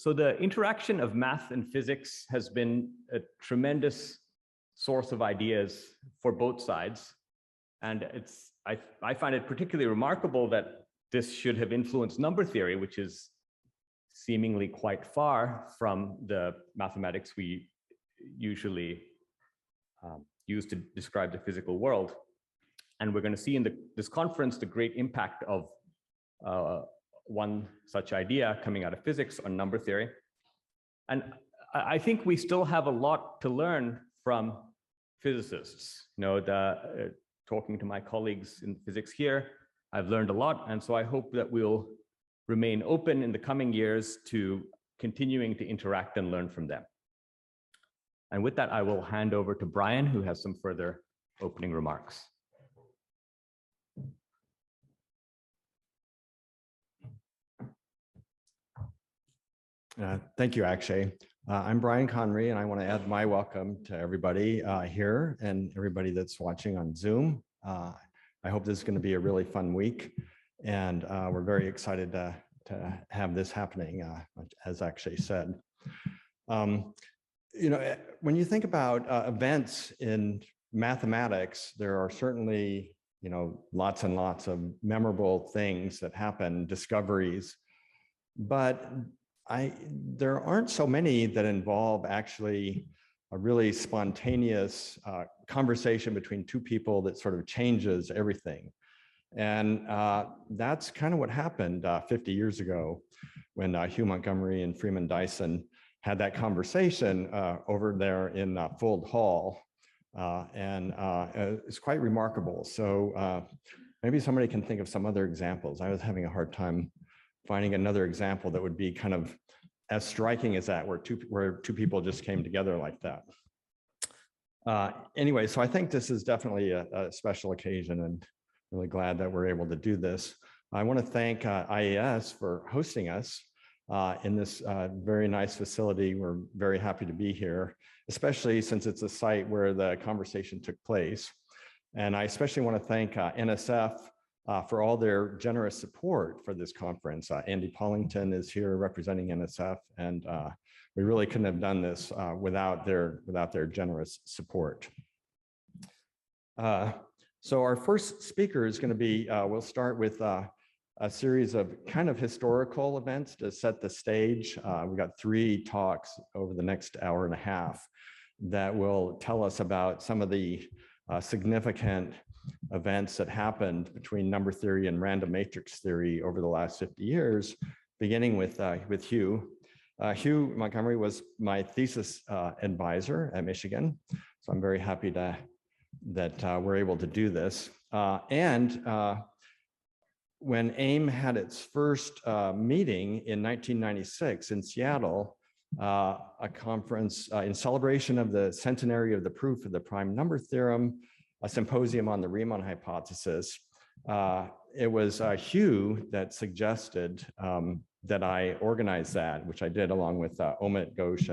So the interaction of math and physics has been a tremendous source of ideas for both sides. And I find it particularly remarkable that this should have influenced number theory, which is seemingly quite far from the mathematics we usually use to describe the physical world. And we're going to see in this conference the great impact of one such idea coming out of physics on number theory. And I think we still have a lot to learn from physicists. You know, talking to my colleagues in physics here, I've learned a lot. And so I hope that we'll remain open in the coming years to continuing to interact and learn from them. And with that, I will hand over to Brian, who has some further opening remarks. Thank you, Akshay. I'm Brian Conry, and I want to add my welcome to everybody here and everybody that's watching on Zoom. I hope this is going to be a really fun week, and we're very excited to have this happening, as Akshay said. You know, when you think about events in mathematics, there are certainly, you know, lots and lots of memorable things that happen, discoveries, but there aren't so many that involve actually a really spontaneous conversation between two people that sort of changes everything. And that's kind of what happened 50 years ago when Hugh Montgomery and Freeman Dyson had that conversation over there in Fuld Hall. And it's quite remarkable. So maybe somebody can think of some other examples. I was having a hard time finding another example that would be kind of as striking as that, where two people just came together like that. Anyway, so I think this is definitely a special occasion, and really glad that we're able to do this. I want to thank IAS for hosting us in this very nice facility. We're very happy to be here, especially since it's a site where the conversation took place. And I especially want to thank NSF for all their generous support for this conference. Andy Pollington is here representing NSF, and we really couldn't have done this without their generous support. So our first speaker is going to be, we'll start with a series of kind of historical events to set the stage. We've got 3 talks over the next hour and a half that will tell us about some of the significant events that happened between number theory and random matrix theory over the last 50 years, beginning with Hugh. Hugh Montgomery was my thesis advisor at Michigan, so I'm very happy that we're able to do this. When AIM had its first meeting in 1996 in Seattle, a conference in celebration of the centenary of the proof of the prime number theorem, a symposium on the Riemann hypothesis. It was Hugh that suggested that I organize that, which I did along with Omid Ghosh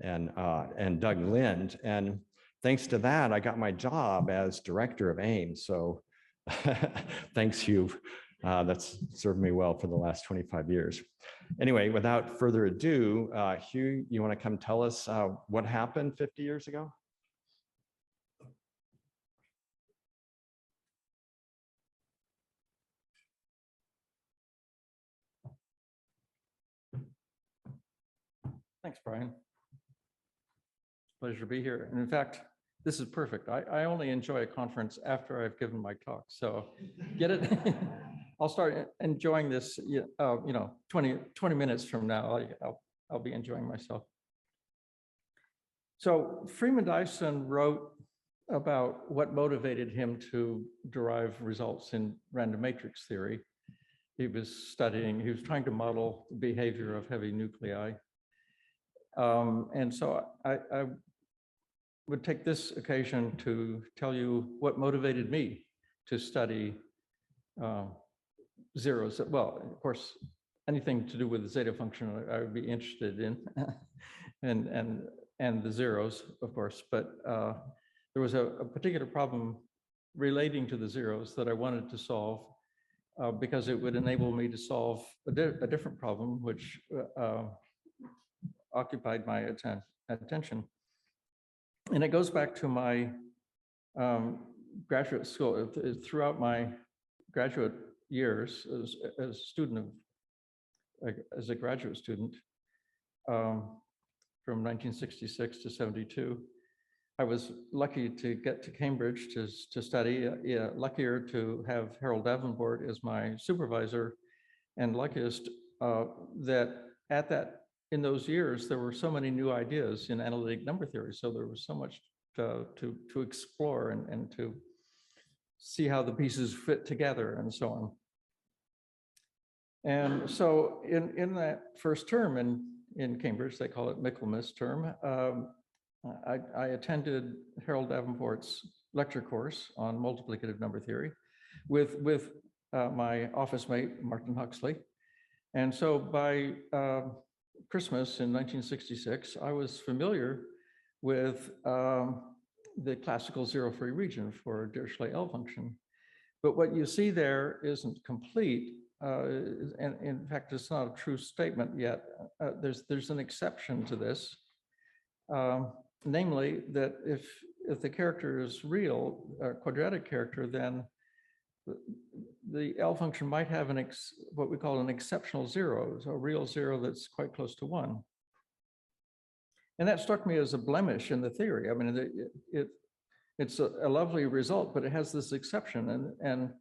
and Doug Lind. And thanks to that, I got my job as director of AIM. So thanks, Hugh. That's served me well for the last 25 years. Anyway, without further ado, Hugh, you want to come tell us what happened 50 years ago? Thanks, Brian. Pleasure to be here. And in fact, this is perfect. I only enjoy a conference after I've given my talk. So get it? I'll start enjoying this, 20 minutes from now, I'll be enjoying myself. So Freeman Dyson wrote about what motivated him to derive results in random matrix theory. He was trying to model the behavior of heavy nuclei. And so I would take this occasion to tell you what motivated me to study zeros. Well, of course, anything to do with the zeta function I would be interested in, and the zeros, of course. But there was a particular problem relating to the zeros that I wanted to solve because it would enable me to solve a different problem, which occupied my attention. And it goes back to my graduate school. Throughout my graduate years as a student as a graduate student, from 1966 to 72, I was lucky to get to Cambridge to study, luckier to have Harold Davenport as my supervisor, and luckiest that in those years, there were so many new ideas in analytic number theory. So there was so much to explore and to see how the pieces fit together and so on. And so in that first term in Cambridge, they call it Michaelmas term, I attended Harold Davenport's lecture course on multiplicative number theory with my office mate, Martin Huxley. And so by Christmas in 1966, I was familiar with the classical zero-free region for Dirichlet L function. But what you see there isn't complete. And in fact, it's not a true statement yet. There's an exception to this. Namely, that if the character is real, a quadratic character, then the L function might have what we call an exceptional zero, so a real zero that's quite close to 1. And that struck me as a blemish in the theory. I mean, it's a lovely result, but it has this exception, and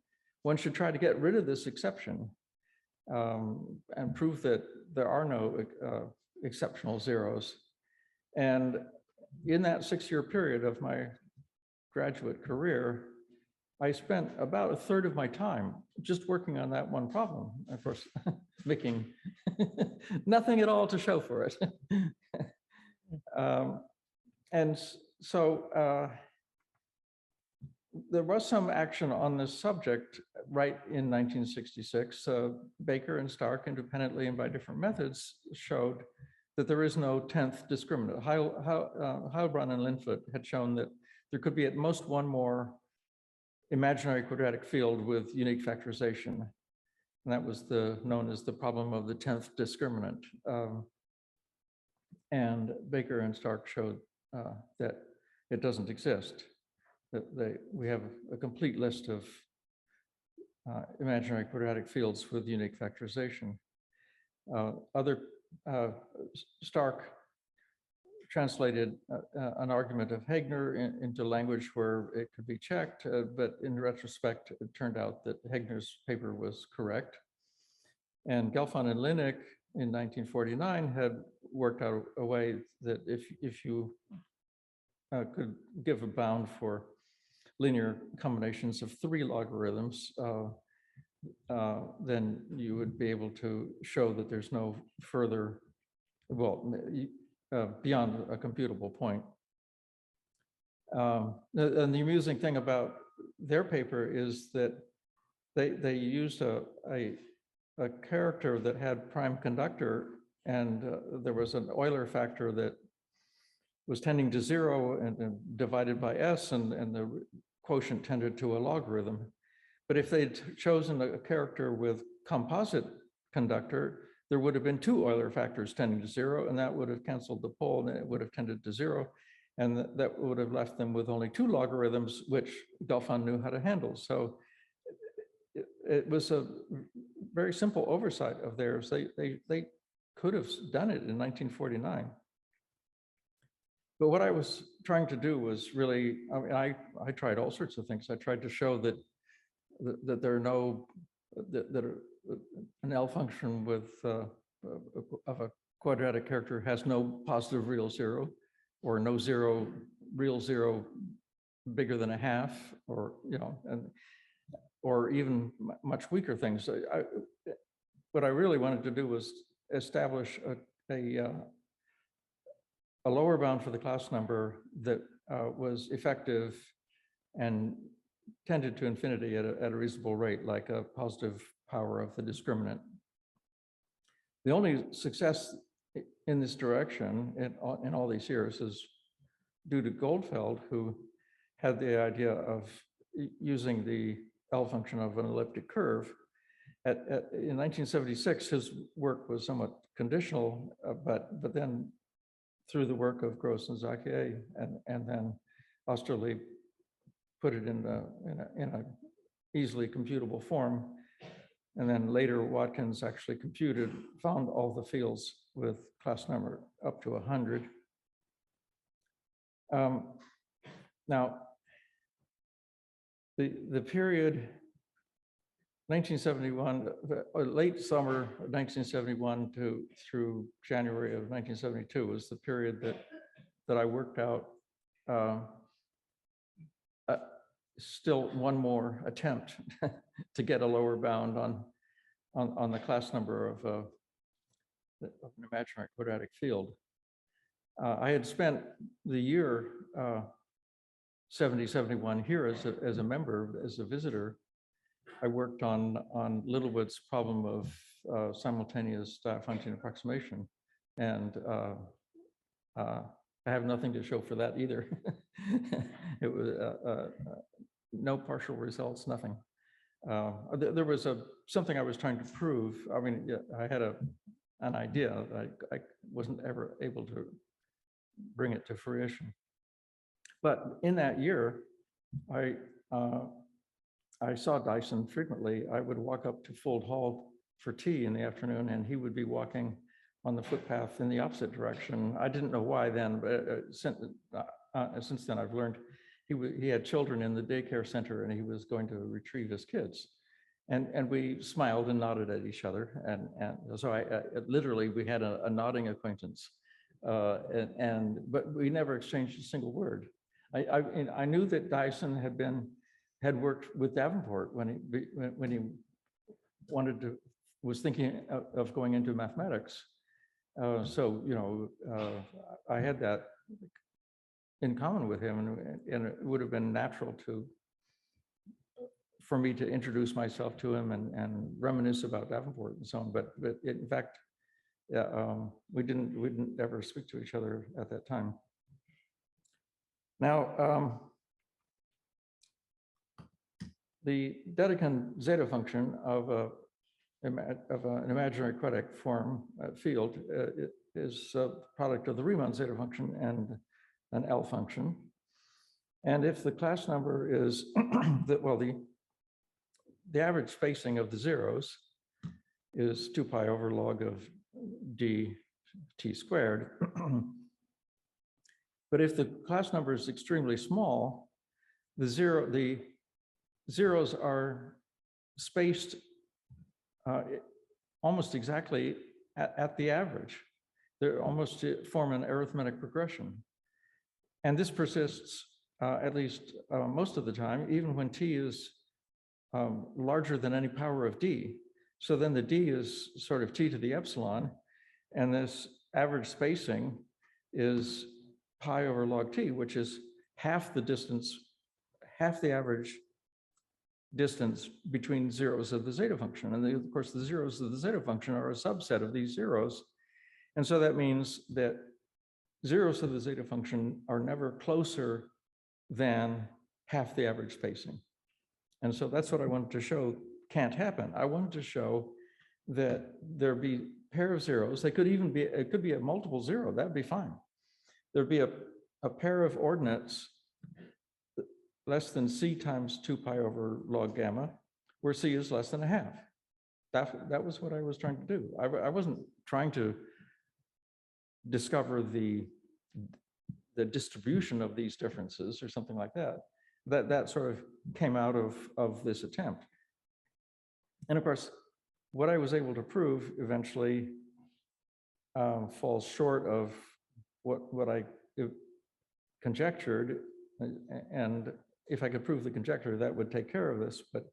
one should try to get rid of this exception and prove that there are no exceptional zeros. And in that 6-year period of my graduate career, I spent about a third of my time just working on that one problem. Of course, making nothing at all to show for it. And so there was some action on this subject right in 1966. Baker and Stark, independently and by different methods, showed that there is no 10th discriminant. Heilbronn and Linfoot had shown that there could be at most one more imaginary quadratic field with unique factorization. And that was known as the problem of the 10th discriminant. And Baker and Stark showed that it doesn't exist. That we have a complete list of imaginary quadratic fields with unique factorization. Stark translated an argument of Heegner into language where it could be checked, but in retrospect, it turned out that Heegner's paper was correct. And Gelfand and Linnick in 1949 had worked out a way that if you could give a bound for linear combinations of 3 logarithms, then you would be able to show that there's no further, beyond a computable point. And the amusing thing about their paper is that they used a character that had prime conductor, and there was an Euler factor that was tending to 0 and divided by s, and the quotient tended to a logarithm. But if they'd chosen a character with composite conductor, there would have been 2 Euler factors tending to 0, and that would have canceled the pole, and it would have tended to 0. And that would have left them with only 2 logarithms, which Gelfand knew how to handle. So it was a very simple oversight of theirs. They could have done it in 1949. But what I was trying to do was really, I mean, I tried all sorts of things. I tried to show that there are no, that an L function with of a quadratic character has no positive real zero, or no real zero bigger than a half, or or even much weaker things. What I really wanted to do was establish a lower bound for the class number that was effective and tended to infinity at a reasonable rate, like a positive power of the discriminant. The only success in this direction in all these years is due to Goldfeld, who had the idea of using the L function of an elliptic curve. In 1976, his work was somewhat conditional, but then through the work of Gross and Zakier, and then Osterley put it in a easily computable form. And then later Watkins actually found all the fields with class number up to 100. Now, the period 1971, late summer of 1971 through January of 1972 was the period that I worked out still one more attempt to get a lower bound on the class number of an imaginary quadratic field. I had spent the year 70-71 here as a member, as a visitor. I worked on Littlewood's problem of simultaneous Diophantine approximation, and I have nothing to show for that either. It was no partial results, nothing. There was something I was trying to prove. I mean, I had an idea. I wasn't ever able to bring it to fruition. But in that year, I saw Dyson frequently. I would walk up to Fold Hall for tea in the afternoon, and he would be walking on the footpath in the opposite direction. I didn't know why then, but since then I've learned he had children in the daycare center, and he was going to retrieve his kids. And we smiled and nodded at each other. And so literally we had a nodding acquaintance, but we never exchanged a single word. I knew that Dyson had worked with Davenport when he was thinking of going into mathematics. So, you know, I had that in common with him, and it would have been natural for me to introduce myself to him and reminisce about Davenport and so on. But in fact, we didn't ever speak to each other at that time. Now, the Dedekind zeta function of an imaginary quadratic form field is a product of the Riemann zeta function and an L function. And if the class number is, the average spacing of the zeros is 2 pi over log of d t squared. But if the class number is extremely small, the zeros are spaced almost exactly at the average. They're almost form an arithmetic progression. And this persists at least most of the time, even when t is larger than any power of d. So then the d is sort of t to the epsilon, and this average spacing is pi over log t, which is half the distance, half the average distance between zeros of the zeta function. And of course, the zeros of the zeta function are a subset of these zeros. And so that means that zeros of the zeta function are never closer than half the average spacing. And so that's what I wanted to show can't happen. I wanted to show that there be a pair of zeros. They could even be, it could be a multiple zero, that'd be fine. There'd be a pair of ordinates less than c times 2 pi over log gamma, where c is less than a half. That was what I was trying to do. I wasn't trying to discover the distribution of these differences or something like that. That sort of came out of this attempt. And of course, what I was able to prove eventually falls short of what I conjectured. And if I could prove the conjecture, that would take care of this. But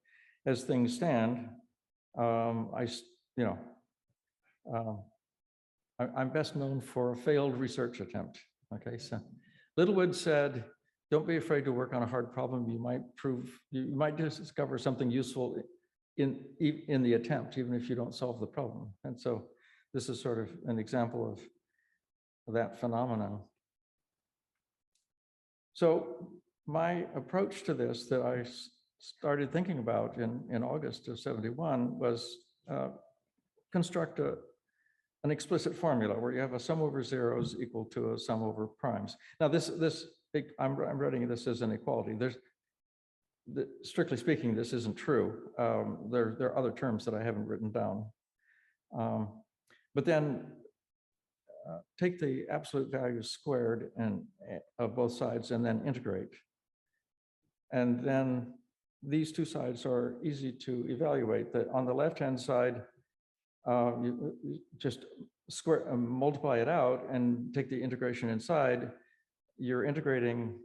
as things stand, I'm best known for a failed research attempt. Okay, so Littlewood said, don't be afraid to work on a hard problem. You might discover something useful in the attempt, even if you don't solve the problem. And so this is sort of an example of that phenomenon. So my approach to this that I started thinking about in August of '71 was construct an explicit formula where you have a sum over zeros equal to a sum over primes. Now I'm writing this as an equality. Strictly speaking, this isn't true. There are other terms that I haven't written down. But then take the absolute values squared and of both sides and then integrate. And then these two sides are easy to evaluate. That on the left-hand side, you just multiply it out and take the integration inside. You're integrating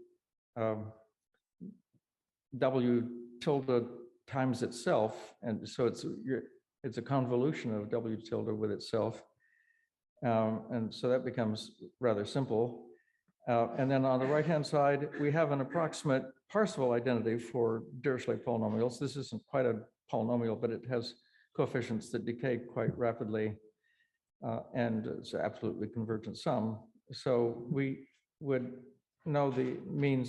W tilde times itself, and so it's a convolution of W tilde with itself, and so that becomes rather simple. And then on the right-hand side, we have an approximate Parseval identity for Dirichlet polynomials. This isn't quite a polynomial, but it has coefficients that decay quite rapidly, and it's an absolutely convergent sum. So we would know the mean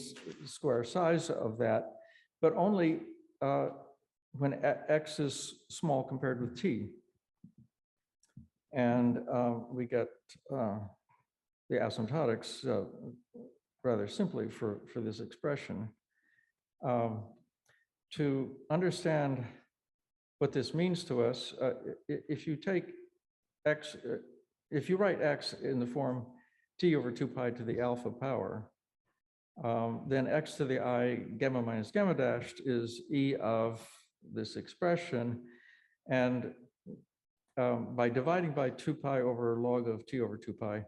square size of that, but only when x is small compared with t. And we get the asymptotics rather simply for this expression. To understand what this means to us, if you take x, if you write x in the form t over 2 pi to the alpha power, then x to the I gamma minus gamma dashed is e of this expression. And by dividing by 2 pi over log of t over 2 pi,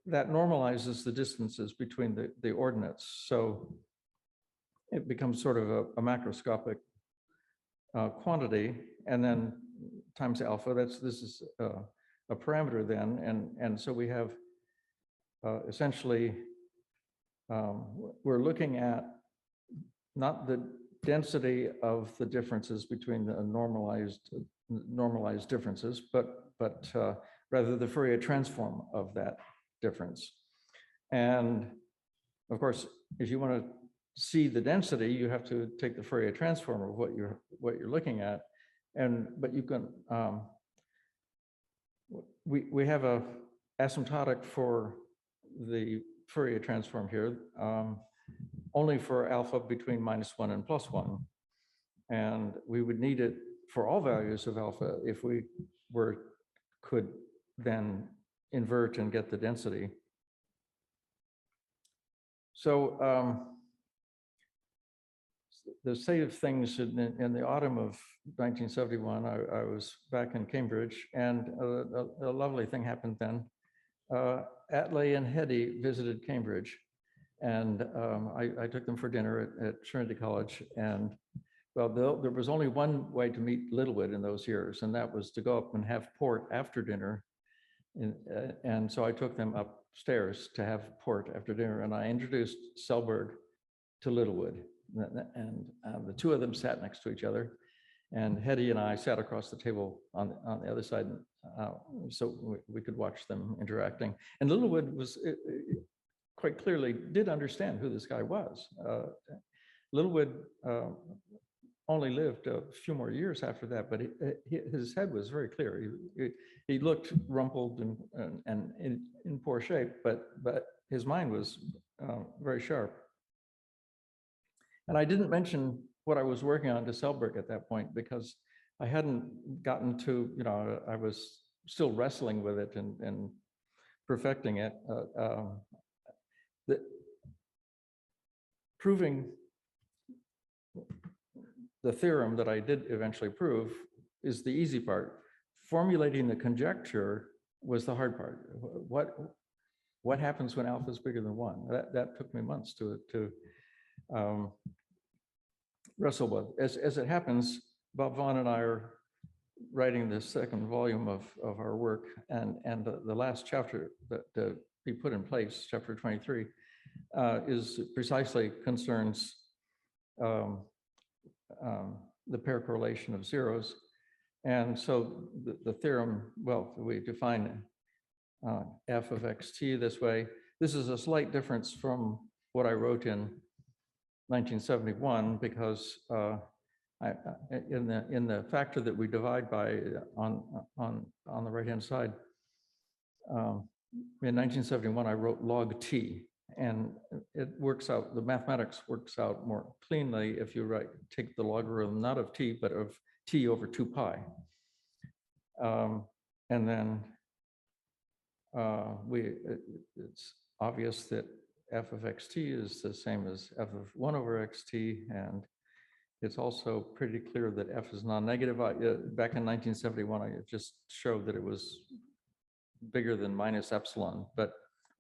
that normalizes the distances between the ordinates. So it becomes sort of a macroscopic quantity, and then times alpha, this is a parameter then. And so we have essentially, we're looking at not the density of the differences between the normalized differences, but rather the Fourier transform of that difference. And of course, if you want to see the density, you have to take the Fourier transform of what you're looking at. But you can we have a asymptotic for the Fourier transform here, only for alpha between -1 and +1. And we would need it for all values of alpha if we could then invert and get the density. So the state of things in the autumn of 1971, I was back in Cambridge, and a lovely thing happened then. Attlee and Hetty visited Cambridge, and I took them for dinner at Trinity College. And well, there was only one way to meet Littlewood in those years, and that was to go up and have port after dinner. And so I took them upstairs to have port after dinner, and I introduced Selberg to Littlewood. And the two of them sat next to each other, and Hetty and I sat across the table on the other side, so we could watch them interacting. And Littlewood was quite clearly did understand who this guy was. Littlewood only lived a few more years after that, but his head was very clear. He looked rumpled and in poor shape, but his mind was very sharp. And I didn't mention what I was working on to Selberg at that point, because I hadn't gotten to, I was still wrestling with it and perfecting it. Proving the theorem that I did eventually prove is the easy part. Formulating the conjecture was the hard part. What happens when alpha is bigger than 1? That took me months to wrestle with. As it happens, Bob Vaughn and I are writing the second volume of our work, and the last chapter that we put in place, chapter 23, is precisely concerns the pair correlation of zeros. And so the theorem, well, we define f of xt this way. This is a slight difference from what I wrote in 1971, because in the factor that we divide by on the right-hand side, in 1971, I wrote log t, and it works out, the mathematics works out more cleanly if you take the logarithm not of t, but of t over 2 pi. And then it's obvious that f of xt is the same as f of 1 over xt, and it's also pretty clear that f is non-negative. Back in 1971, I just showed that it was bigger than minus epsilon, but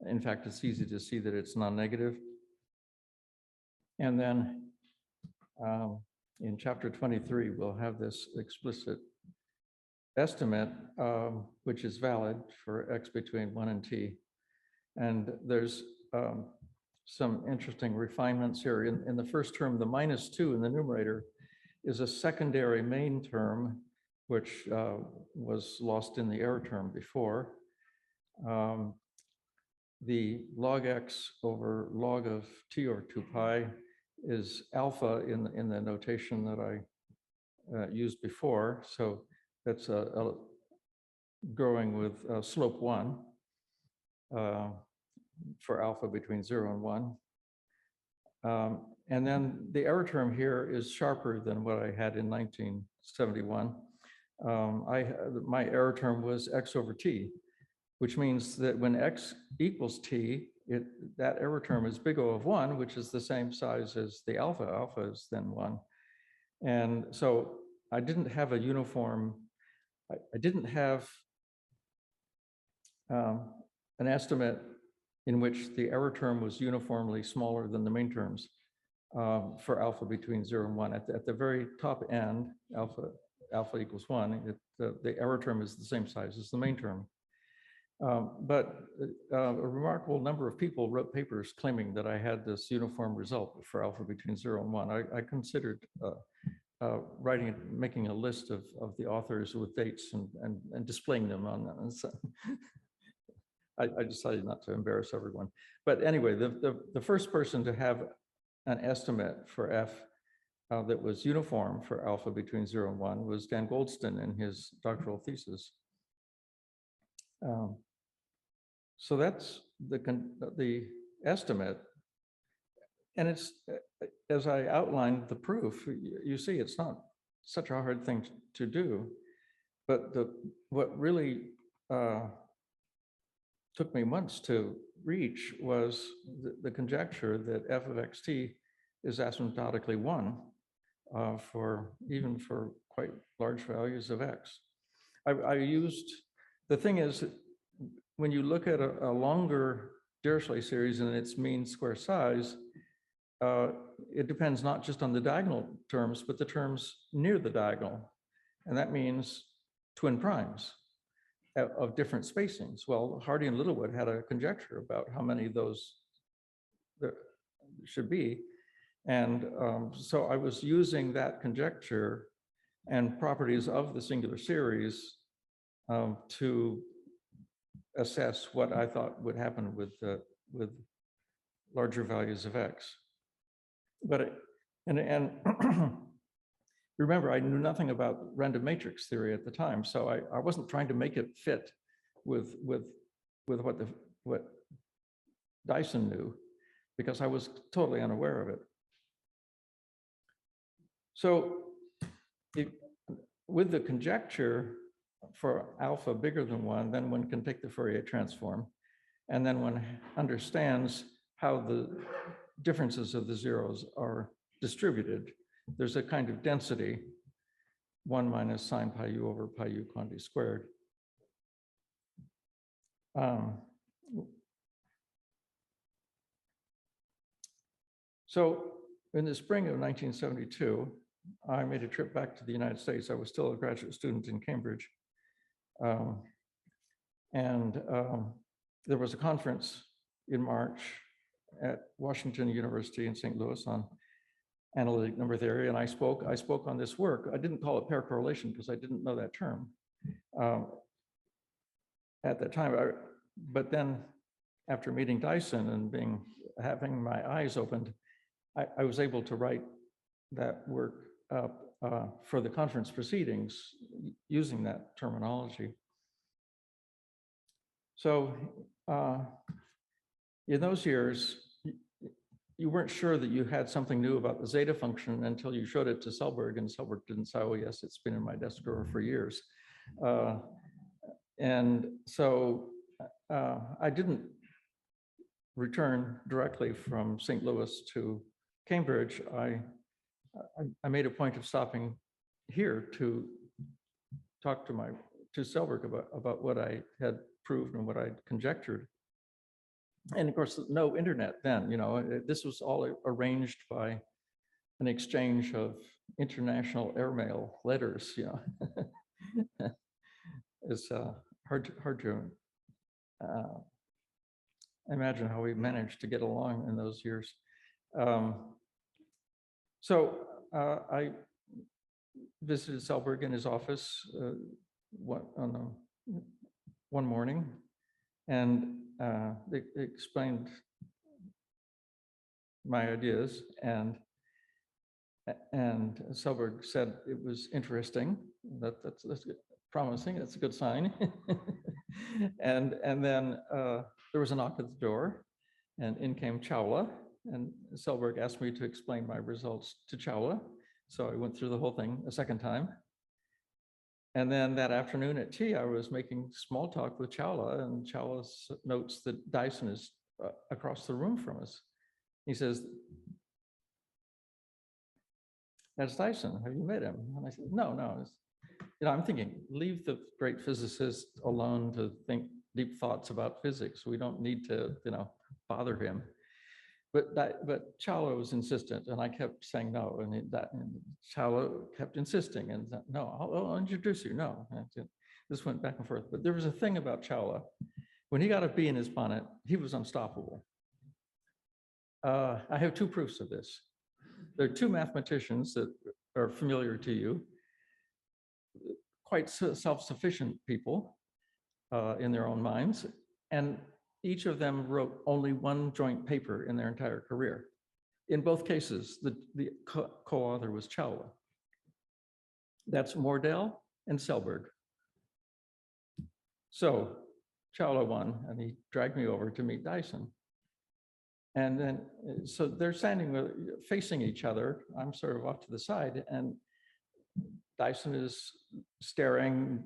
in fact, it's easy to see that it's non-negative. And then in chapter 23, we'll have this explicit estimate, which is valid for x between 1 and t. And there's some interesting refinements here. In the first term, the -2 in the numerator is a secondary main term, which was lost in the error term before. The log x over log of t over 2 pi is alpha in the notation that I used before. So that's growing with slope 1 for alpha between 0 and 1. And then the error term here is sharper than what I had in 1971. My error term was x over t, which means that when x equals t, that error term is big O of 1, which is the same size as the alpha. Alpha is then 1. And so I didn't have a uniform, I didn't have an estimate in which the error term was uniformly smaller than the main terms for alpha between 0 and 1. At the very top end, alpha equals 1, the error term is the same size as the main term. But a remarkable number of people wrote papers claiming that I had this uniform result for alpha between 0 and 1. I considered making a list of the authors with dates and displaying them on that. And so I decided not to embarrass everyone. But anyway, the first person to have an estimate for f that was uniform for alpha between 0 and 1 was Dan Goldston in his doctoral thesis. So that's the estimate. And it's, as I outlined the proof, you see it's not such a hard thing to do. But what really took me months to reach was the conjecture that f of xt is asymptotically 1 even for quite large values of x. The thing is, when you look at a longer Dirichlet series and its mean square size, it depends not just on the diagonal terms, but the terms near the diagonal. And that means twin primes of different spacings. Well, Hardy and Littlewood had a conjecture about how many of those there should be. And so I was using that conjecture and properties of the singular series to assess what I thought would happen with larger values of x. But remember, I knew nothing about random matrix theory at the time, so I wasn't trying to make it fit with what Dyson knew, because I was totally unaware of it. So with the conjecture for alpha bigger than 1, then one can take the Fourier transform, and then one understands how the differences of the zeros are distributed. There's a kind of density, 1 minus sine pi u over pi u quantity squared. So in the spring of 1972, I made a trip back to the United States. I was still a graduate student in Cambridge. There was a conference in March at Washington University in St. Louis on analytic number theory, and I spoke on this work. I didn't call it pair correlation because I didn't know that term at that time. But then after meeting Dyson and having my eyes opened, I was able to write that work up for the conference proceedings using that terminology. So in those years, you weren't sure that you had something new about the zeta function until you showed it to Selberg, and Selberg didn't say, oh yes, it's been in my desk drawer for years. And so I didn't return directly from St. Louis to Cambridge. I made a point of stopping here to talk to Selberg about what I had proved and what I'd conjectured. And of course, no internet then, this was all arranged by an exchange of international airmail letters, It's hard to imagine how we managed to get along in those years. So I visited Selberg in his office one morning, and they explained my ideas, and Selberg said it was interesting. That's good, promising. That's a good sign. and then there was a knock at the door, and in came Chawla, and Selberg asked me to explain my results to Chawla. So I went through the whole thing a second time. And then that afternoon at tea, I was making small talk with Chawla, and Chawla notes that Dyson is across the room from us. He says, "That's Dyson. Have you met him?" And I said, no. I'm thinking, leave the great physicist alone to think deep thoughts about physics. We don't need to, bother him. But Chawla was insistent, and I kept saying no, and Chawla kept insisting, and no, I'll introduce you. No, this went back and forth. But there was a thing about Chawla. When he got a bee in his bonnet, he was unstoppable. I have two proofs of this. There are two mathematicians that are familiar to you, quite self-sufficient people in their own minds, and each of them wrote only one joint paper in their entire career. In both cases, the co-author was Chawla. That's Mordell and Selberg. So Chawla won, and he dragged me over to meet Dyson. And then, so they're standing facing each other. I'm sort of off to the side, and Dyson is staring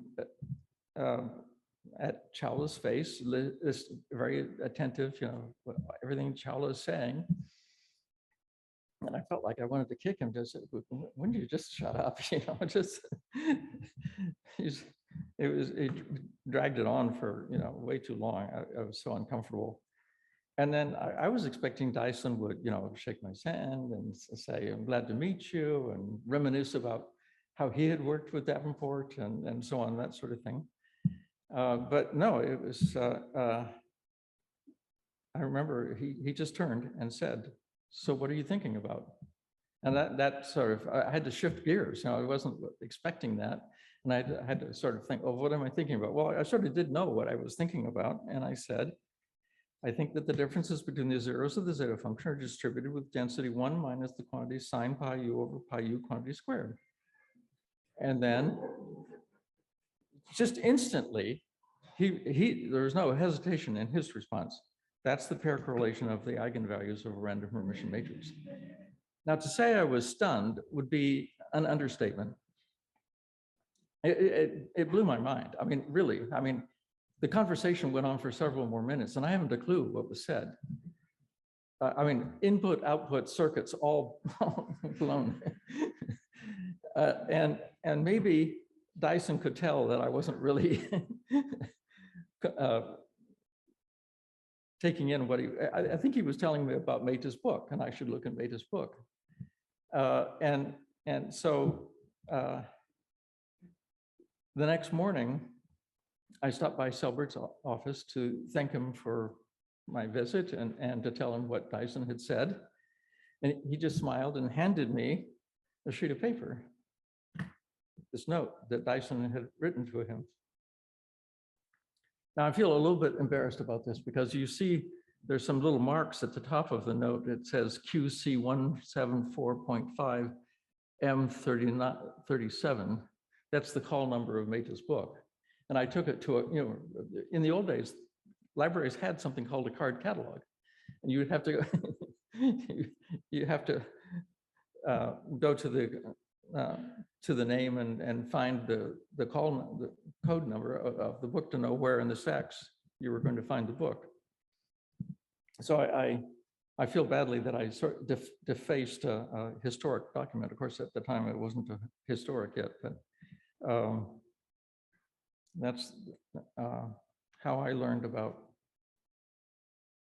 at Chawla's face, is very attentive, everything Chawla is saying. And I felt like I wanted to kick him. Just, when you just shut up, he dragged it on for way too long. I was so uncomfortable. And then I was expecting Dyson would shake my hand and say, "I'm glad to meet you," and reminisce about how he had worked with Davenport and so on, that sort of thing. But no, it was, I remember he just turned and said, "So what are you thinking about?" And that sort of, I had to shift gears. I wasn't expecting that. And I had to sort of think, oh, what am I thinking about? Well, I sort of did know what I was thinking about. And I said, I think that the differences between the zeros of the zeta function are distributed with density 1 minus the quantity sine pi u over pi u quantity squared. And then just instantly, there was no hesitation in his response. That's the pair correlation of the eigenvalues of a random Hermitian matrix. Now, to say I was stunned would be an understatement. It blew my mind. I mean, really, the conversation went on for several more minutes, and I haven't a clue what was said. Input, output circuits all blown. And maybe Dyson could tell that I wasn't really taking in what I think he was telling me about Mehta's book, and I should look at Mehta's book. And so the next morning, I stopped by Selberg's office to thank him for my visit and to tell him what Dyson had said. And he just smiled and handed me a sheet of paper, this note that Dyson had written to him. Now, I feel a little bit embarrassed about this because you see there's some little marks at the top of the note. It says QC 174.5 M37. That's the call number of Meta's book. And I took it to in the old days, libraries had something called a card catalog. And you would have to, you have to go to the name and find the code number of the book to know where in the stacks you were going to find the book. So I feel badly that I sort of defaced a historic document. Of course, at the time it wasn't historic yet, but that's how I learned about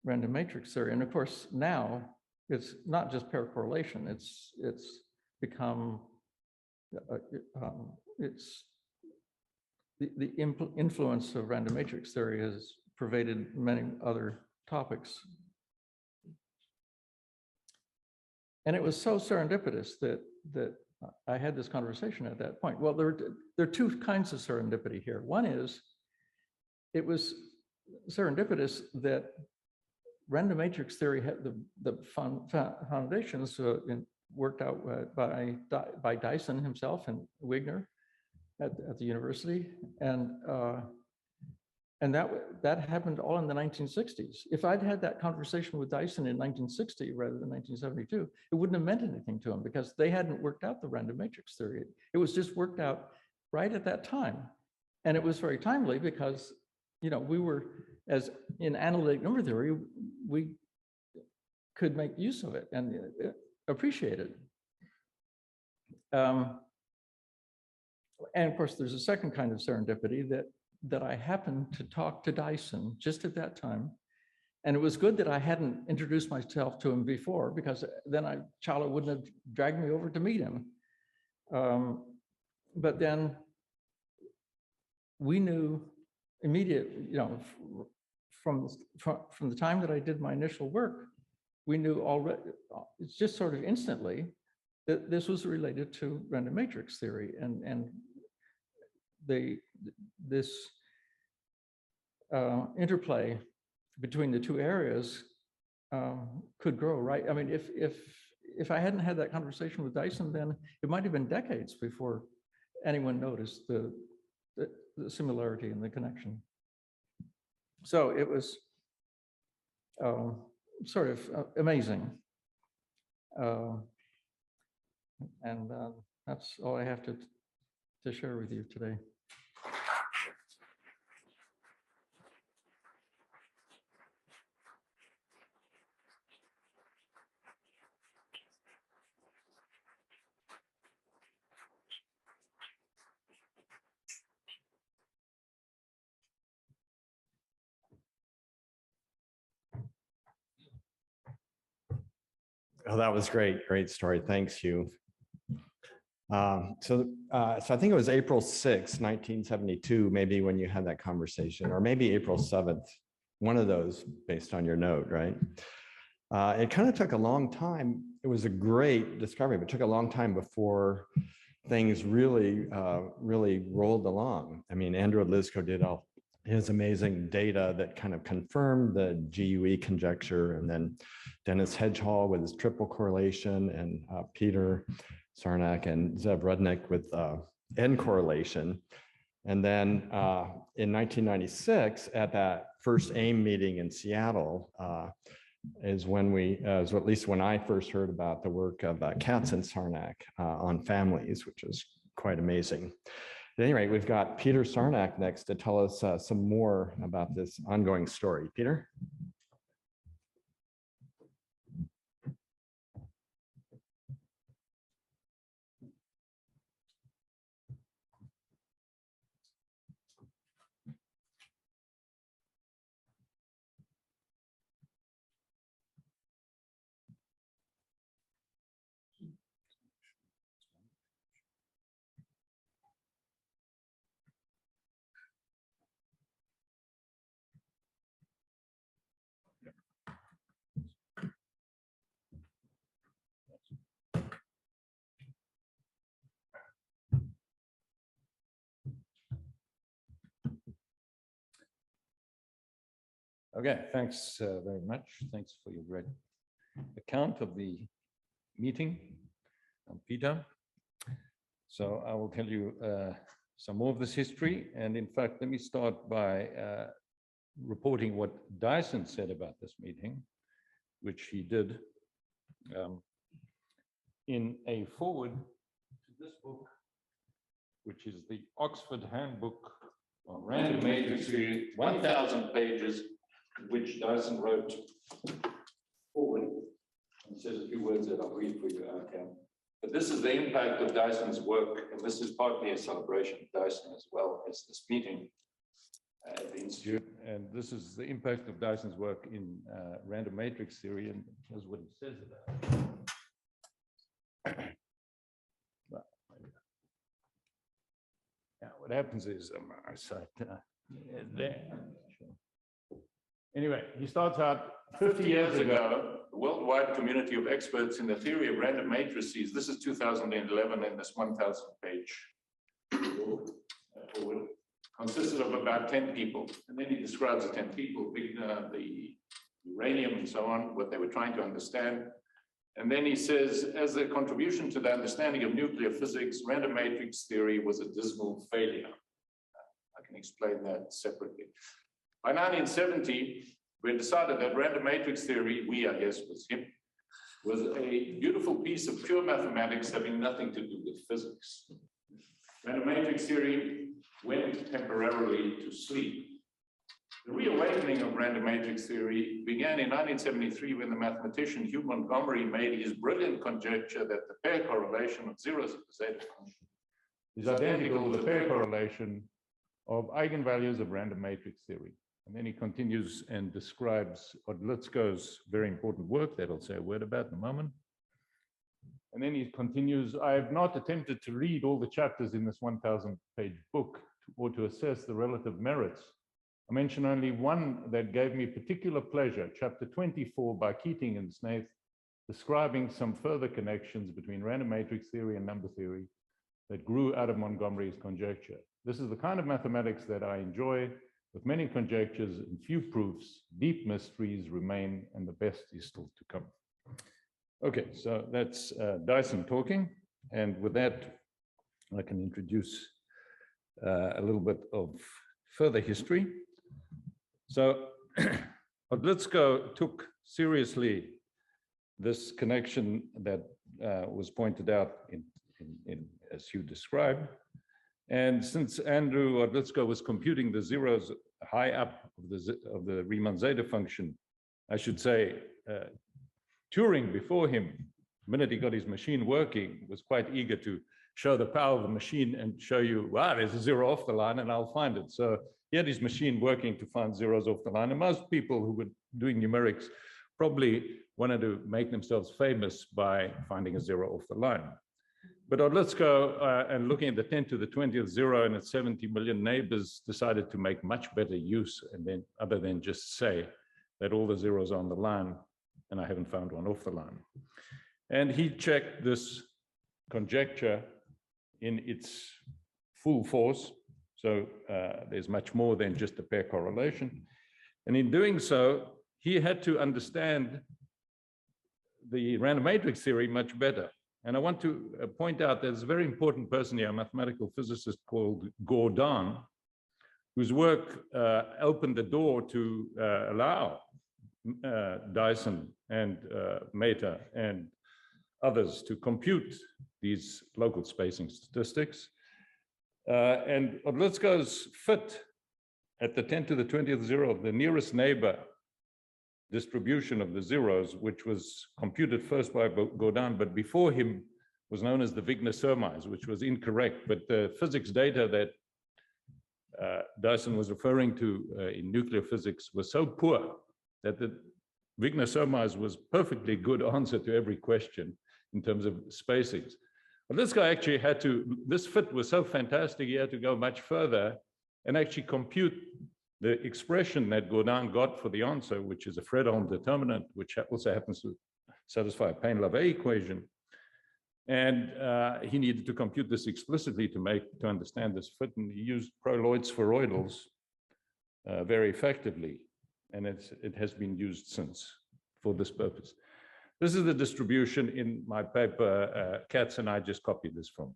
random matrix theory. And of course, now it's not just pair correlation. It's become it's the influence of random matrix theory has pervaded many other topics. And it was so serendipitous that I had this conversation at that point. Well, there are two kinds of serendipity here. One is, it was serendipitous that random matrix theory had the foundations worked out by Dyson himself and Wigner at the university, and that happened all in the 1960s. If I'd had that conversation with Dyson in 1960 rather than 1972, it wouldn't have meant anything to him because they hadn't worked out the random matrix theory. It was just worked out right at that time. And it was very timely because, we were, as in analytic number theory, we could make use of it and appreciate it. And of course, there's a second kind of serendipity that I happened to talk to Dyson just at that time. And it was good that I hadn't introduced myself to him before, because then Chalo wouldn't have dragged me over to meet him. But then we knew immediately, from the time that I did my initial work, we knew already, it's just sort of instantly, that this was related to random matrix theory, and this interplay between the two areas could grow, right? I mean, if I hadn't had that conversation with Dyson, then it might have been decades before anyone noticed the similarity and the connection. So it was sort of amazing. And that's all I have to share with you today. Oh, that was great. Great story. Thanks, Hugh. So I think it was April 6, 1972, maybe when you had that conversation, or maybe April 7th, one of those based on your note, right? It kind of took a long time. It was a great discovery, but it took a long time before things really rolled along. I mean, Andrew Lisco did all his amazing data that kind of confirmed the GUE conjecture, and then Dennis Hedgehall with his triple correlation, and Peter Sarnak and Zev Rudnick with N correlation. And then in 1996, at that first AIM meeting in Seattle, is when at least when I first heard about the work of Katz and Sarnak on families, which is quite amazing. At any rate, we've got Peter Sarnak next to tell us some more about this ongoing story. Peter? Okay, thanks very much. Thanks for your great account of the meeting, Peter. So I will tell you some more of this history. And in fact, let me start by reporting what Dyson said about this meeting, which he did in a foreword to this book, which is the Oxford Handbook on Random Matrix Theory, 1,000 pages, which Dyson wrote forward. And says a few words that I'll read for you out here. But this is the impact of Dyson's work, and this is partly a celebration of Dyson as well as this meeting at the Institute. And this is the impact of Dyson's work in random matrix theory, and here's what he says about it. Now, what happens is, I cite there. Anyway, he starts out 50 years ago, the worldwide community of experts in the theory of random matrices, this is 2011 in this 1,000 page forward, consisted of about 10 people. And then he describes the 10 people, the uranium and so on, what they were trying to understand. And then he says, as a contribution to the understanding of nuclear physics, random matrix theory was a dismal failure. I can explain that separately. By 1970, we decided that random matrix theory, I guess was him, was a beautiful piece of pure mathematics having nothing to do with physics. Random matrix theory went temporarily to sleep. The reawakening of random matrix theory began in 1973 when the mathematician Hugh Montgomery made his brilliant conjecture that the pair correlation of zeros of the zeta function is identical to the pair correlation of eigenvalues of random matrix theory. And then he continues and describes Odlyzko's very important work that I'll say a word about in a moment. And then he continues, I have not attempted to read all the chapters in this 1,000-page book or to assess the relative merits. I mention only one that gave me particular pleasure, chapter 24 by Keating and Snaith, describing some further connections between random matrix theory and number theory that grew out of Montgomery's conjecture. This is the kind of mathematics that I enjoy. With many conjectures and few proofs, deep mysteries remain, and the best is still to come. Okay, so that's Dyson talking. And with that, I can introduce a little bit of further history. So Odlyzko took seriously this connection that was pointed out as you described. And since Andrew Odlyzko was computing the zeros high up of the Riemann zeta function, I should say, Turing before him, the minute he got his machine working, was quite eager to show the power of the machine and show you, wow, there's a zero off the line and I'll find it. So he had his machine working to find zeros off the line. And most people who were doing numerics probably wanted to make themselves famous by finding a zero off the line. But Odlyzko, and looking at the 10 to the 20th zero and its 70 million neighbors, decided to make much better use, and then other than just say that all the zeros are on the line, and I haven't found one off the line. And he checked this conjecture in its full force. So there's much more than just a pair correlation. And in doing so, he had to understand the random matrix theory much better. And I want to point out there's a very important person here, a mathematical physicist called Gordon, whose work opened the door to allow Dyson and Meta and others to compute these local spacing statistics. And Odlyzko's fit at the 10 to the 20th zero of the nearest neighbor distribution of the zeros, which was computed first by Gordon, but before him was known as the Wigner surmise, which was incorrect. But the physics data that Dyson was referring to in nuclear physics was so poor that the Wigner surmise was perfectly good answer to every question in terms of spacings. But this guy actually had to, this fit was so fantastic, he had to go much further and actually compute the expression that Gordon got for the answer, which is a Fredholm determinant, which also happens to satisfy a Payne-Lavey equation. And he needed to compute this explicitly to understand this fit, and he used pro-Lloyd spheroidals very effectively, and it has been used since for this purpose. This is the distribution in my paper. Katz and I just copied this from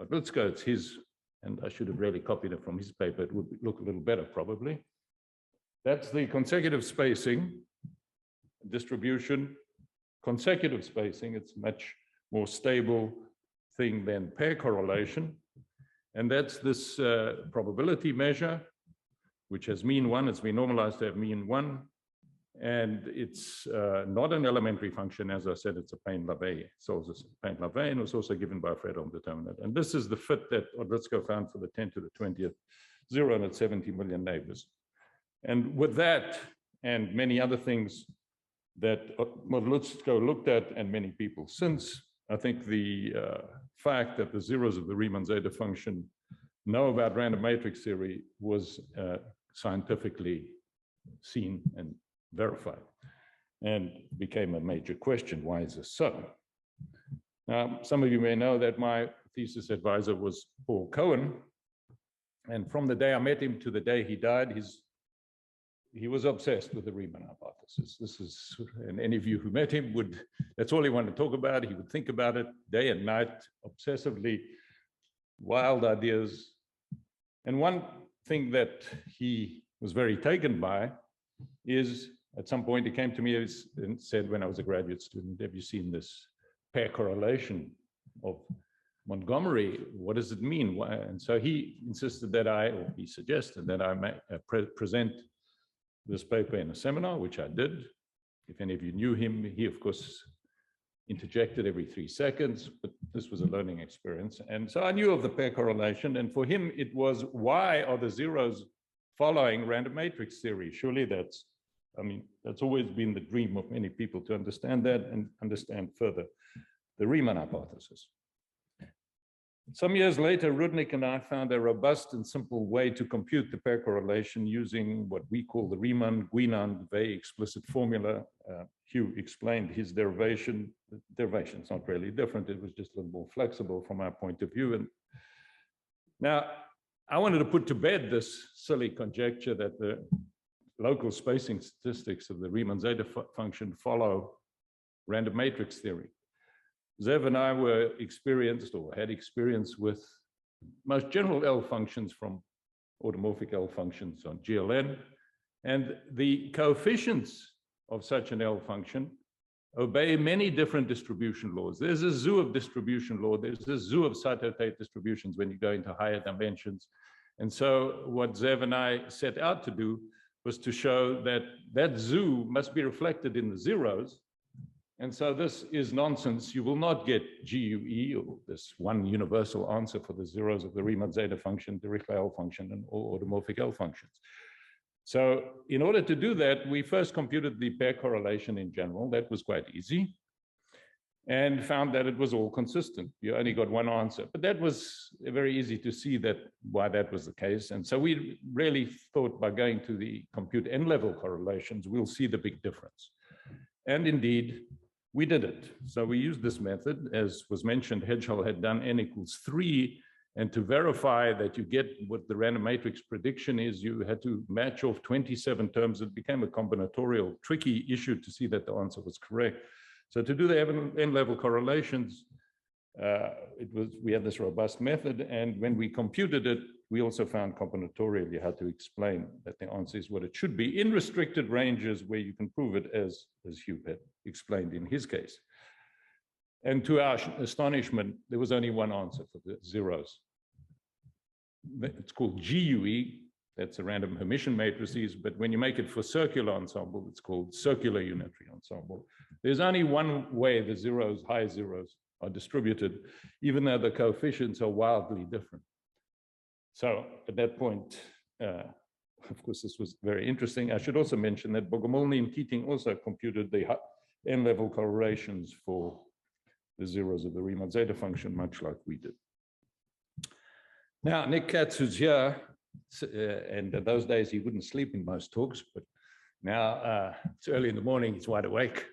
Odlyzko. It's his, and I should have really copied it from his paper. It would look a little better probably. That's the consecutive spacing distribution. Consecutive spacing, it's much more stable thing than pair correlation. And that's this probability measure, which has mean 1. It's been normalized to have mean 1. And it's not an elementary function. As I said, it's a Payne-Lavey. Solves a Payne-Lavey, and was also given by Fredholm determinant. And this is the fit that Odlyzko found for the 10 to the 20th 0 and its 70 million neighbors. And with that and many other things that Odlyzko looked at, and many people since, I think the fact that the zeros of the Riemann zeta function know about random matrix theory was scientifically seen and verified, and became a major question. Why is this so? Now, some of you may know that my thesis advisor was Paul Cohen, and from the day I met him to the day he died, he was obsessed with the Riemann hypothesis. This is, and any of you who met him would, that's all he wanted to talk about. He would think about it day and night, obsessively, wild ideas. And one thing he was very taken by is, at some point he came to me and said, when I was a graduate student, have you seen this pair correlation of Montgomery? What does it mean? Why? And so he insisted that he suggested that I present this paper in a seminar, which I did. If any of you knew him, he of course interjected every 3 seconds, but this was a learning experience. And so I knew of the pair correlation, and for him it was, why are the zeros following random matrix theory? Surely that's always been the dream of many people, to understand that and understand further the Riemann hypothesis. Some years later, Rudnick and I found a robust and simple way to compute the pair correlation using what we call the Riemann-Guinan very explicit formula. Hugh explained his derivation. The derivation's not really different. It was just a little more flexible from our point of view. And now I wanted to put to bed this silly conjecture that the local spacing statistics of the Riemann zeta function follow random matrix theory. Zev and I were experienced, or had experience with, most general L functions from automorphic L functions on GLN, and the coefficients of such an L function obey many different distribution laws. There's a zoo of distribution law. There's a zoo of cytotate distributions when you go into higher dimensions. And so what Zev and I set out to do was to show that that zoo must be reflected in the zeros. And so this is nonsense. You will not get GUE, or this one universal answer for the zeros of the Riemann zeta function, Dirichlet L function, and all automorphic L functions. So in order to do that, we first computed the pair correlation in general. That was quite easy, and found that it was all consistent. You only got one answer, but that was very easy to see why that was the case. And so we really thought, by going to the compute n-level correlations, we'll see the big difference. And indeed, we did it. So we used this method, as was mentioned. Hedgehog had done n equals 3, and to verify that you get what the random matrix prediction is, you had to match off 27 terms. It became a combinatorial, tricky issue to see that the answer was correct. So to do the n-level correlations, we had this robust method, and when we computed it, we also found combinatorially how to explain that the answer is what it should be in restricted ranges where you can prove it, as Hugh had explained in his case. And to our astonishment, there was only one answer for the zeros. It's called GUE. That's a random Hermitian matrices, but when you make it for circular ensemble, it's called circular unitary ensemble. There's only one way the zeros, high zeros, are distributed, even though the coefficients are wildly different. So at that point, of course, this was very interesting. I should also mention that Montgomery and Keating also computed the n-level correlations for the zeros of the Riemann zeta function, much like we did. Now, Nick Katz, who's here, and in those days he wouldn't sleep in most talks, but now it's early in the morning, he's wide awake.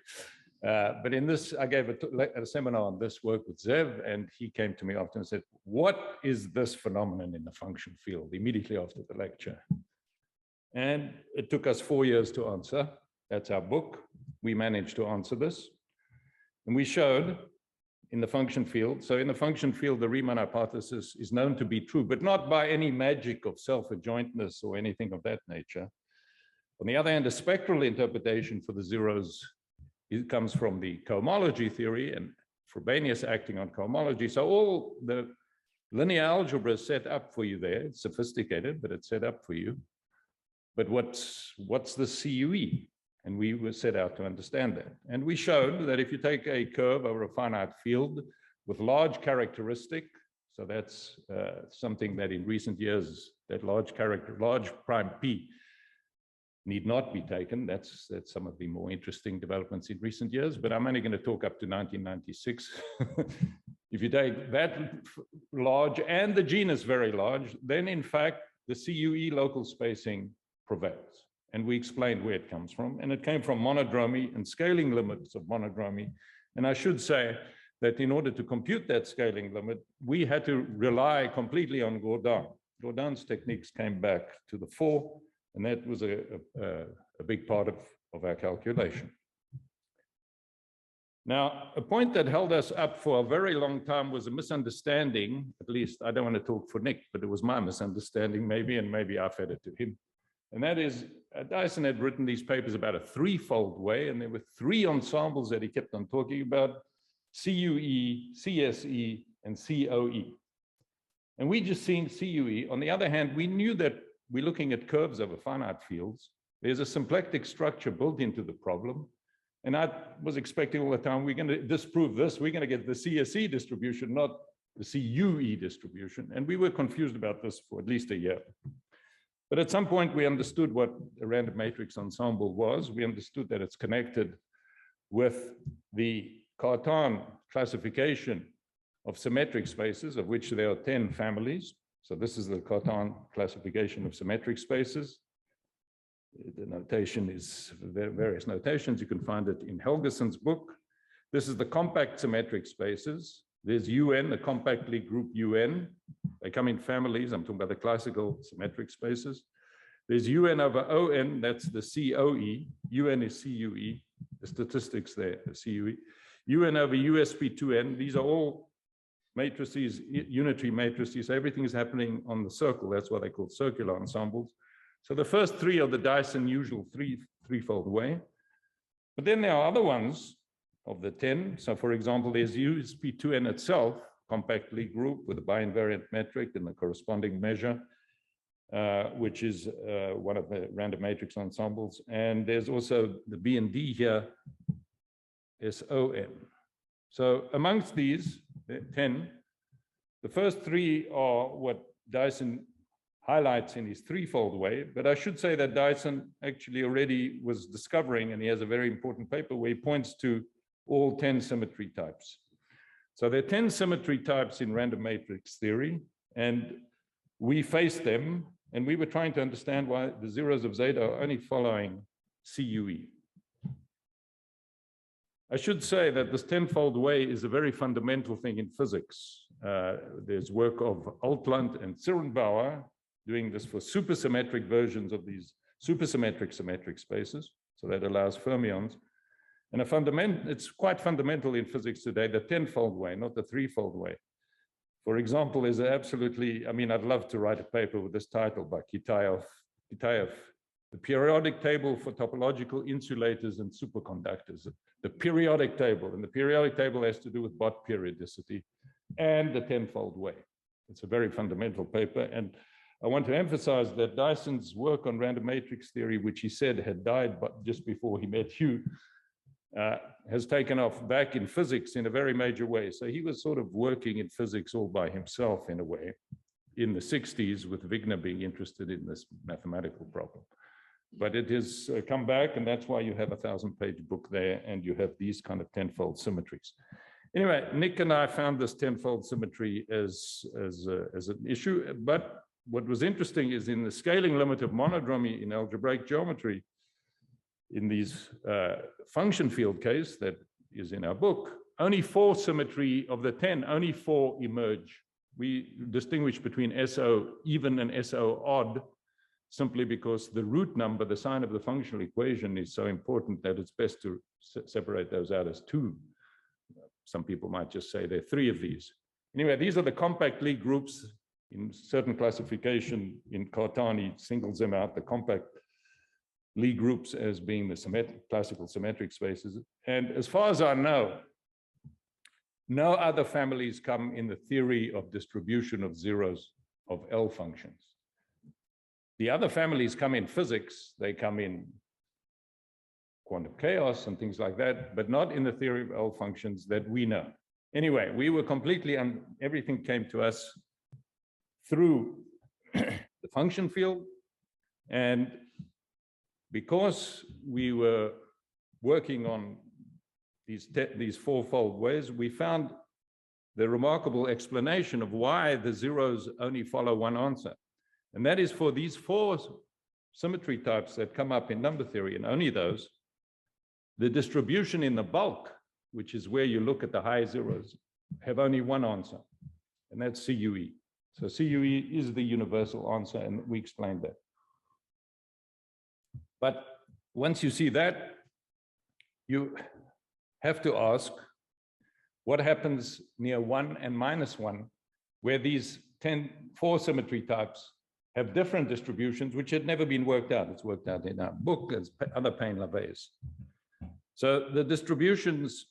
But in this, I gave a seminar on this work with Zev, and he came to me after and said, what is this phenomenon in the function field, immediately after the lecture? And it took us 4 years to answer. That's our book. We managed to answer this. And we showed in the function field. So in the function field, the Riemann hypothesis is known to be true, but not by any magic of self-adjointness or anything of that nature. On the other hand, a spectral interpretation for the zeros, it comes from the cohomology theory and Frobenius acting on cohomology. So all the linear algebra is set up for you there. It's sophisticated, but it's set up for you. But what's the CUE? And we were set out to understand that. And we showed that if you take a curve over a finite field with large characteristic, so that's something that in recent years, that large prime P need not be taken. That's some of the more interesting developments in recent years, but I'm only going to talk up to 1996. If you take that large and the genus very large, then in fact, the CUE local spacing prevails. And we explained where it comes from. And it came from monodromy and scaling limits of monodromy. And I should say that in order to compute that scaling limit, we had to rely completely on Gordon. Gordon's techniques came back to the fore, and that was a big part of our calculation. Now, a point that held us up for a very long time was a misunderstanding, at least I don't want to talk for Nick, but it was my misunderstanding maybe, and maybe I fed it to him. And that is, Dyson had written these papers about a threefold way, and there were three ensembles that he kept on talking about: CUE, CSE, and COE. And we just seen CUE. On the other hand, we knew that we're looking at curves over finite fields. There's a symplectic structure built into the problem. And I was expecting all the time, we're going to disprove this. We're going to get the CSE distribution, not the CUE distribution. And we were confused about this for at least a year. But at some point, we understood what a random matrix ensemble was. We understood that it's connected with the Cartan classification of symmetric spaces, of which there are 10 families. So this is the Cartan classification of symmetric spaces. The notation is various notations. You can find it in Helgeson's book. This is the compact symmetric spaces. There's UN, the compactly grouped UN. They come in families. I'm talking about the classical symmetric spaces. There's UN over ON, that's the COE. UN is CUE, the statistics there, the CUE. UN over USP2N, these are all matrices, unitary matrices. Everything is happening on the circle. That's what they call circular ensembles. So the first three are the Dyson usual threefold way. But then there are other ones of the 10. So for example, there's USP2N itself, compactly grouped with a biinvariant metric and the corresponding measure, which is one of the random matrix ensembles. And there's also the B and D here, SOM. So amongst these 10, the first three are what Dyson highlights in his threefold way, but I should say that Dyson actually already was discovering, and he has a very important paper where he points to all 10 symmetry types. So there are 10 symmetry types in random matrix theory, and we faced them, and we were trying to understand why the zeros of zeta are only following CUE. I should say that this tenfold way is a very fundamental thing in physics. There's work of Altland and Zirnbauer doing this for supersymmetric versions of these supersymmetric symmetric spaces. So that allows fermions. And it's quite fundamental in physics today, the tenfold way, not the threefold way. For example, there's absolutely, I mean, I'd love to write a paper with this title by Kitaev, the periodic table for topological insulators and superconductors, the periodic table. And the periodic table has to do with Bott periodicity and the tenfold way. It's a very fundamental paper. And I want to emphasize that Dyson's work on random matrix theory, which he said had died but just before he met Hugh, has taken off back in physics in a very major way. So he was sort of working in physics all by himself in a way in the 60s, with Wigner being interested in this mathematical problem. But it has come back, and that's why you have a 1,000-page book there, and you have these kind of tenfold symmetries. Anyway, Nick and I found this tenfold symmetry as an issue, but what was interesting is in the scaling limit of monodromy in algebraic geometry, in these function field case that is in our book, only 4 symmetry of the 10, only 4 emerge. We distinguish between SO even and SO odd, simply because the root number, the sign of the functional equation, is so important that it's best to separate those out as 2 some people might just say there are 3 of these. Anyway, these are the compact Lie groups. In certain classification in Cartani singles them out, the compact Lie groups, as being the classical symmetric spaces. And as far as I know, no other families come in the theory of distribution of zeros of L functions. The other families come in physics, they come in quantum chaos and things like that, but not in the theory of L functions that we know. Anyway, we were completely, everything came to us through the function field. And because we were working on these fourfold ways, we found the remarkable explanation of why the zeros only follow one answer. And that is for these 4 symmetry types that come up in number theory, and only those, the distribution in the bulk, which is where you look at the high zeros, have only one answer, and that's CUE. So CUE is the universal answer, and we explained that. But once you see that, you have to ask, what happens near 1 and -1, where these 4 symmetry types have different distributions, which had never been worked out. It's worked out in our book as other Payne-Lavées. So the distributions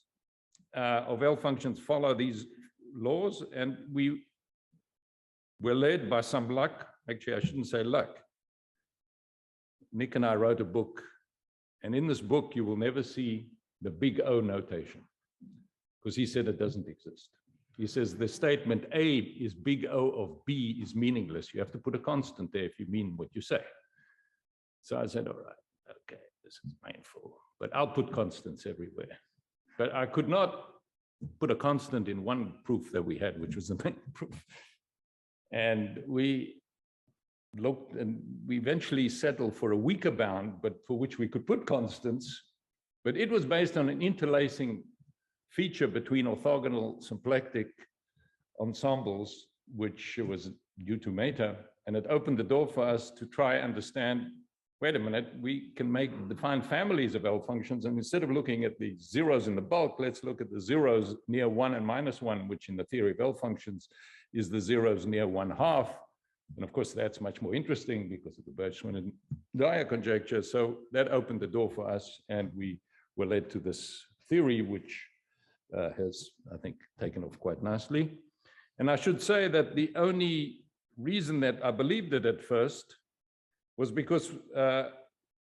of L functions follow these laws, and we were led by some luck. Actually, I shouldn't say luck. Nick and I wrote a book, and in this book, you will never see the big O notation, because he said it doesn't exist. He says the statement A is big O of B is meaningless. You have to put a constant there if you mean what you say. So I said, all right, okay, this is painful, but I'll put constants everywhere. But I could not put a constant in one proof that we had, which was the main proof. And we looked, and we eventually settled for a weaker bound, but for which we could put constants. But it was based on an interlacing feature between orthogonal symplectic ensembles, which was due to Meta, and it opened the door for us to try understand, wait a minute, we can define families of L functions, and instead of looking at the zeros in the bulk, let's look at the zeros near 1 and -1, which in the theory of L functions is the zeros near 1/2. And of course, that's much more interesting because of the Birch-Swin and Dyer conjecture. So that opened the door for us, and we were led to this theory, which has, I think, taken off quite nicely. And I should say that the only reason that I believed it at first was because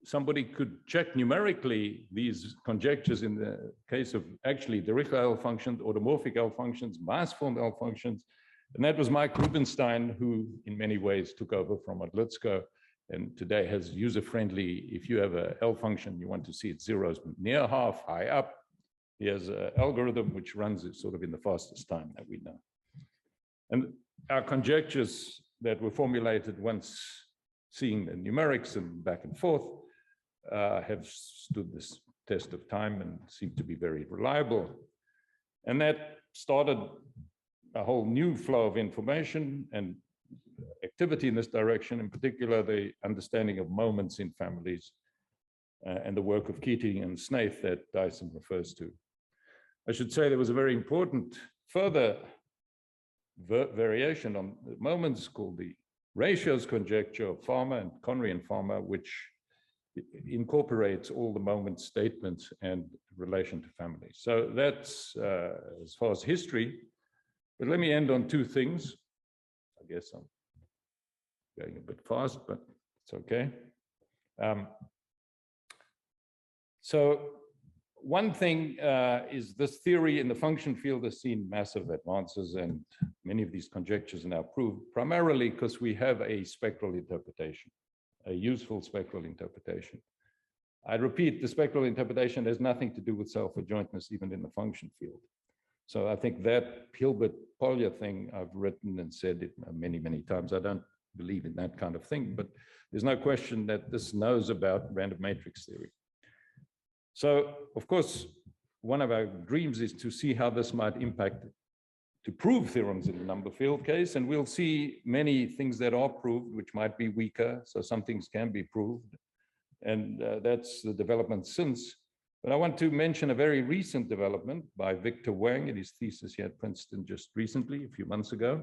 somebody could check numerically these conjectures in the case of actually Dirichlet L functions, automorphic L functions, mass-formed L functions. And that was Mike Rubinstein, who in many ways took over from Odlyzko, and today has user-friendly, if you have a L function, you want to see its zeros near half, high up, he has an algorithm which runs it sort of in the fastest time that we know. And our conjectures that were formulated once seeing the numerics and back and forth have stood this test of time and seem to be very reliable. And that started a whole new flow of information and activity in this direction, in particular, the understanding of moments in families and the work of Keating and Snaith that Dyson refers to. I should say there was a very important further variation on the moments called the ratios conjecture of Farmer and Conry and Farmer, which incorporates all the moment statements and relation to families. So that's as far as history. But let me end on 2 things. I guess I'm going a bit fast, but it's okay. So one thing is this theory in the function field has seen massive advances, and many of these conjectures are now proved, primarily because we have a spectral interpretation, a useful spectral interpretation. I repeat, the spectral interpretation has nothing to do with self-adjointness, even in the function field. So I think that Hilbert-Polya thing, I've written and said it many, many times. I don't believe in that kind of thing, but there's no question that this knows about random matrix theory. So, of course, one of our dreams is to see how this might impact, to prove theorems in the number field case, and we'll see many things that are proved, which might be weaker, so some things can be proved, and that's the development since. But I want to mention a very recent development by Victor Wang in his thesis here at Princeton just recently, a few months ago.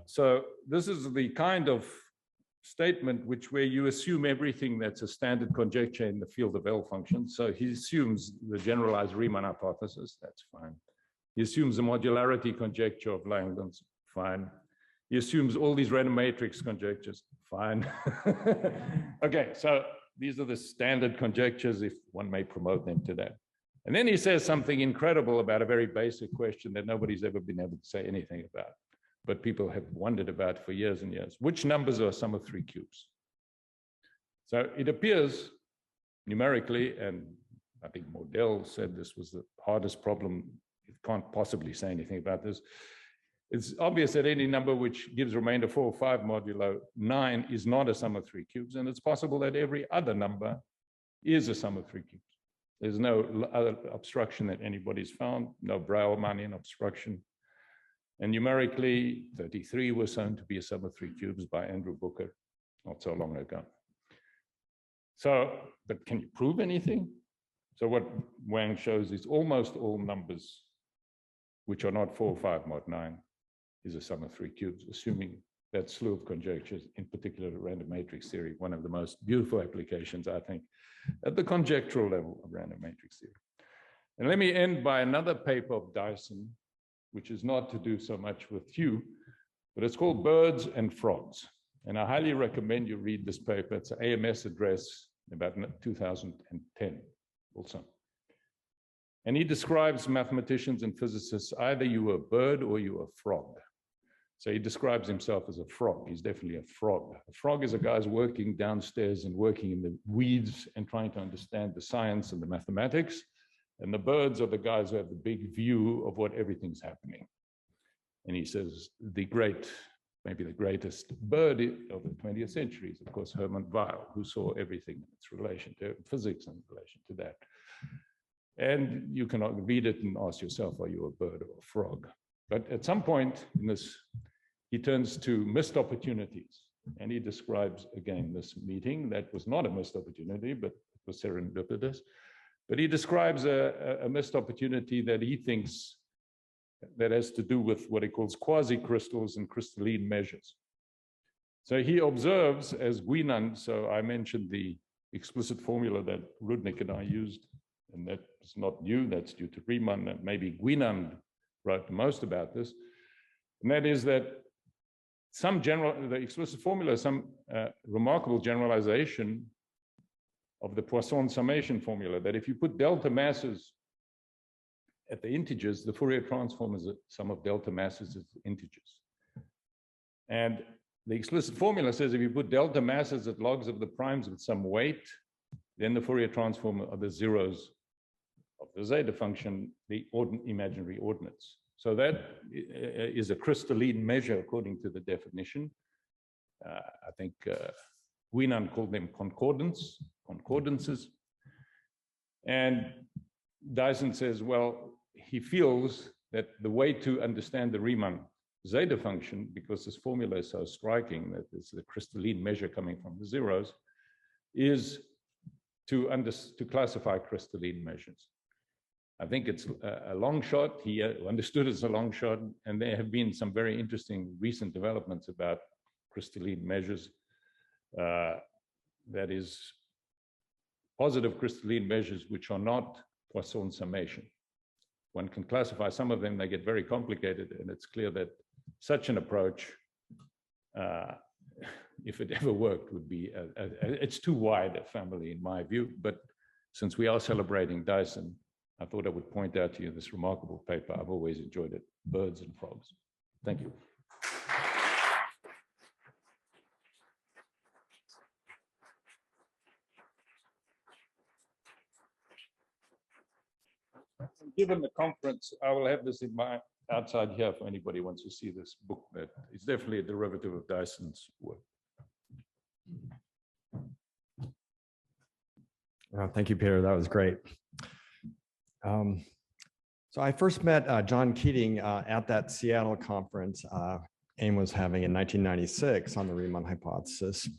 So this is the kind of statement where you assume everything that's a standard conjecture in the field of L functions. So he assumes the generalized Riemann hypothesis, that's fine. He assumes the modularity conjecture of Langland's, fine. He assumes all these random matrix conjectures, fine. Okay, so these are the standard conjectures, if one may promote them to that. And then he says something incredible about a very basic question that nobody's ever been able to say anything about, but people have wondered about for years and years. Which numbers are sum of 3 cubes? So it appears numerically, and I think Mordell said this was the hardest problem. You can't possibly say anything about this. It's obvious that any number which gives remainder 4 or 5 modulo 9 is not a sum of 3 cubes, and it's possible that every other number is a sum of 3 cubes. There's no other obstruction that anybody's found, no Brouwer-Mannian obstruction. And numerically, 33 was shown to be a sum of 3 cubes by Andrew Booker not so long ago. So, but can you prove anything? So what Wang shows is almost all numbers which are not 4 or 5 mod 9 is a sum of 3 cubes, assuming that slew of conjectures, in particular the random matrix theory, one of the most beautiful applications, I think, at the conjectural level of random matrix theory. And let me end by another paper of Dyson, which is not to do so much with Hugh, but it's called Birds and Frogs. And I highly recommend you read this paper. It's an AMS address about 2010 also. And he describes mathematicians and physicists, either you were a bird or you were a frog. So he describes himself as a frog. He's definitely a frog. A frog is a guy who's working downstairs and working in the weeds and trying to understand the science and the mathematics. And the birds are the guys who have the big view of what everything's happening. And he says the great, maybe the greatest bird of the 20th century is, of course, Hermann Weyl, who saw everything in its relation to physics and in relation to that. And you can read it and ask yourself, are you a bird or a frog? But at some point in this, he turns to missed opportunities. And he describes, again, this meeting that was not a missed opportunity, but it was serendipitous. But he describes a missed opportunity that he thinks that has to do with what he calls quasi-crystals and crystalline measures. So he observes as Guinan, so I mentioned the explicit formula that Rudnick and I used, and that is not new, that's due to Riemann, and maybe Guinan wrote the most about this. And that is that the explicit formula is some remarkable generalization of the Poisson summation formula, that if you put delta masses at the integers, the Fourier transform is a sum of delta masses as integers. And the explicit formula says if you put delta masses at logs of the primes with some weight, then the Fourier transform are the zeros of the zeta function, the imaginary ordinates. So that is a crystalline measure according to the definition. I think Guinan called them concordances. And Dyson says, well, he feels that the way to understand the Riemann zeta function, because this formula is so striking that it's a crystalline measure coming from the zeros, is to classify crystalline measures. I think it's a long shot. He understood it's a long shot, and there have been some very interesting recent developments about crystalline measures. That is, positive crystalline measures which are not Poisson summation. One can classify some of them, they get very complicated, and it's clear that such an approach, if it ever worked, would be, it's too wide a family in my view, but since we are celebrating Dyson, I thought I would point out to you this remarkable paper. I've always enjoyed it, Birds and Frogs. Thank you. Given the conference, I will have this in my outside here for anybody who wants to see this book. That is definitely a derivative of Dyson's work. Thank you, Peter. That was great. So I first met Jon Keating at that Seattle conference AIM was having in 1996 on the Riemann hypothesis.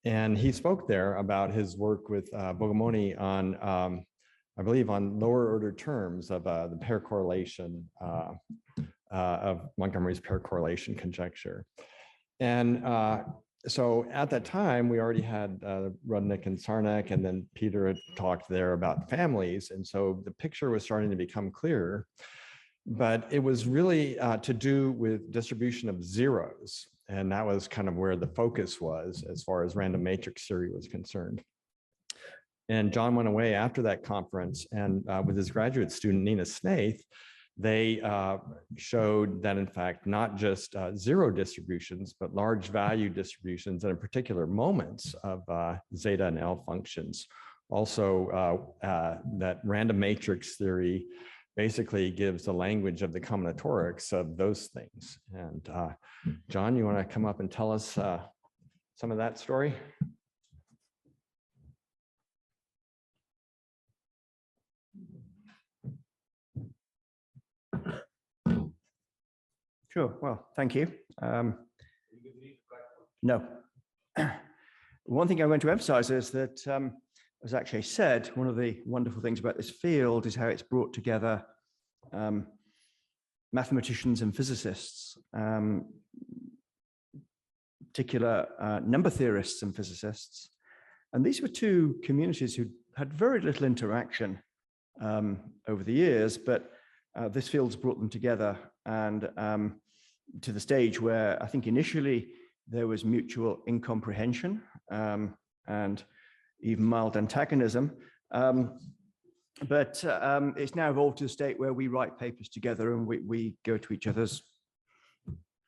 And he spoke there about his work with Montgomery on, I believe, on lower order terms of the pair correlation of Montgomery's pair correlation conjecture. And so at that time, we already had Rudnick and Sarnak, and then Peter had talked there about families. And so the picture was starting to become clearer, but it was really to do with distribution of zeros. And that was kind of where the focus was as far as random matrix theory was concerned. And Jon went away after that conference, and with his graduate student, Nina Snaith, they showed that, in fact, not just zero distributions, but large value distributions, and in particular moments of zeta and L functions. Also, that random matrix theory basically gives the language of the combinatorics of those things. And Jon, you want to come up and tell us some of that story? Sure. Well, thank you. No. One thing I want to emphasize is that, as actually said, one of the wonderful things about this field is how it's brought together mathematicians and physicists, particular number theorists and physicists. And these were two communities who had very little interaction over the years, but this field's brought them together, and to the stage where I think initially there was mutual incomprehension and even mild antagonism. But it's now evolved to the state where we write papers together and we go to each other's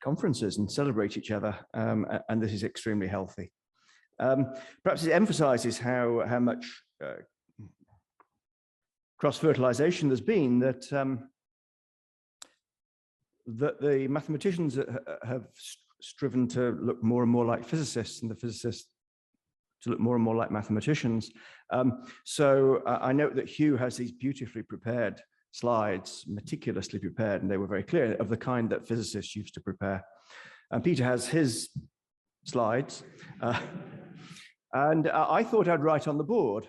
conferences and celebrate each other. And this is extremely healthy. Perhaps it emphasizes how much cross-fertilization there's been, that the mathematicians have striven to look more and more like physicists, and the physicists to look more and more like mathematicians. So I note that Hugh has these beautifully prepared slides, meticulously prepared, and they were very clear, of the kind that physicists used to prepare. And Peter has his slides. And I thought I'd write on the board.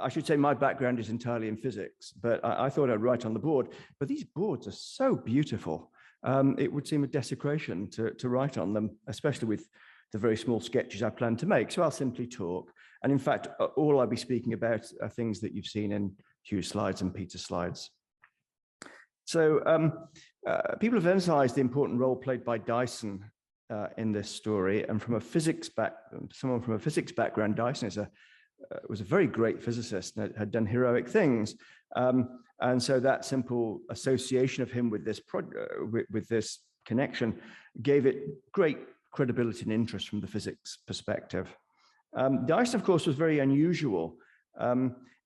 I should say my background is entirely in physics, but I thought I'd write on the board. But these boards are so beautiful. It would seem a desecration to write on them, especially with the very small sketches I plan to make. So I'll simply talk. And in fact, all I'll be speaking about are things that you've seen in Hugh's slides and Peter's slides. So people have emphasized the important role played by Dyson in this story. And from a someone from a physics background, Dyson was a very great physicist and had done heroic things. And so that simple association of him with this with this connection gave it great credibility and interest from the physics perspective. Dyson, of course, was very unusual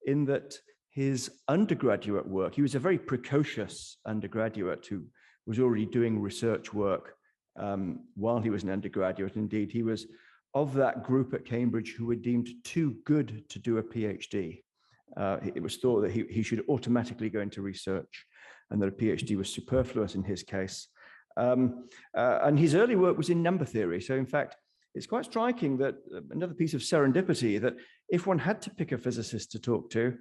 in that his undergraduate work, he was a very precocious undergraduate who was already doing research work while he was an undergraduate. Indeed, he was of that group at Cambridge who were deemed too good to do a PhD. It was thought that he should automatically go into research and that a PhD was superfluous in his case. And his early work was in number theory. So in fact, it's quite striking that another piece of serendipity, that if one had to pick a physicist to talk to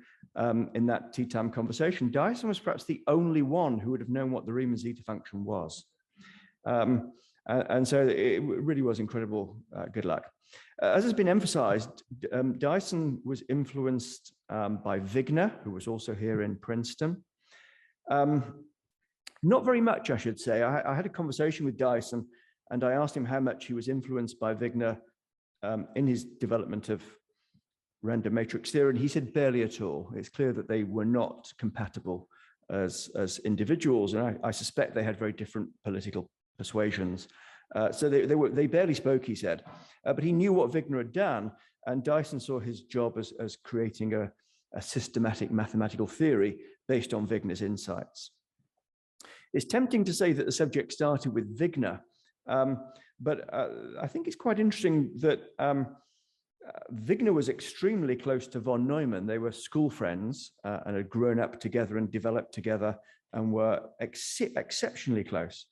in that tea time conversation, Dyson was perhaps the only one who would have known what the Riemann zeta function was. And so it really was incredible good luck. As has been emphasized, Dyson was influenced by Wigner, who was also here in Princeton. Not very much, I should say. I had a conversation with Dyson, and I asked him how much he was influenced by Wigner in his development of random matrix theory, and he said barely at all. It's clear that they were not compatible as individuals, and I suspect they had very different political persuasions. So they barely spoke, he said, but he knew what Wigner had done, and Dyson saw his job as creating a systematic mathematical theory based on Wigner's insights. It's tempting to say that the subject started with Wigner, but I think it's quite interesting that Wigner was extremely close to von Neumann. They were school friends and had grown up together and developed together and were exceptionally close.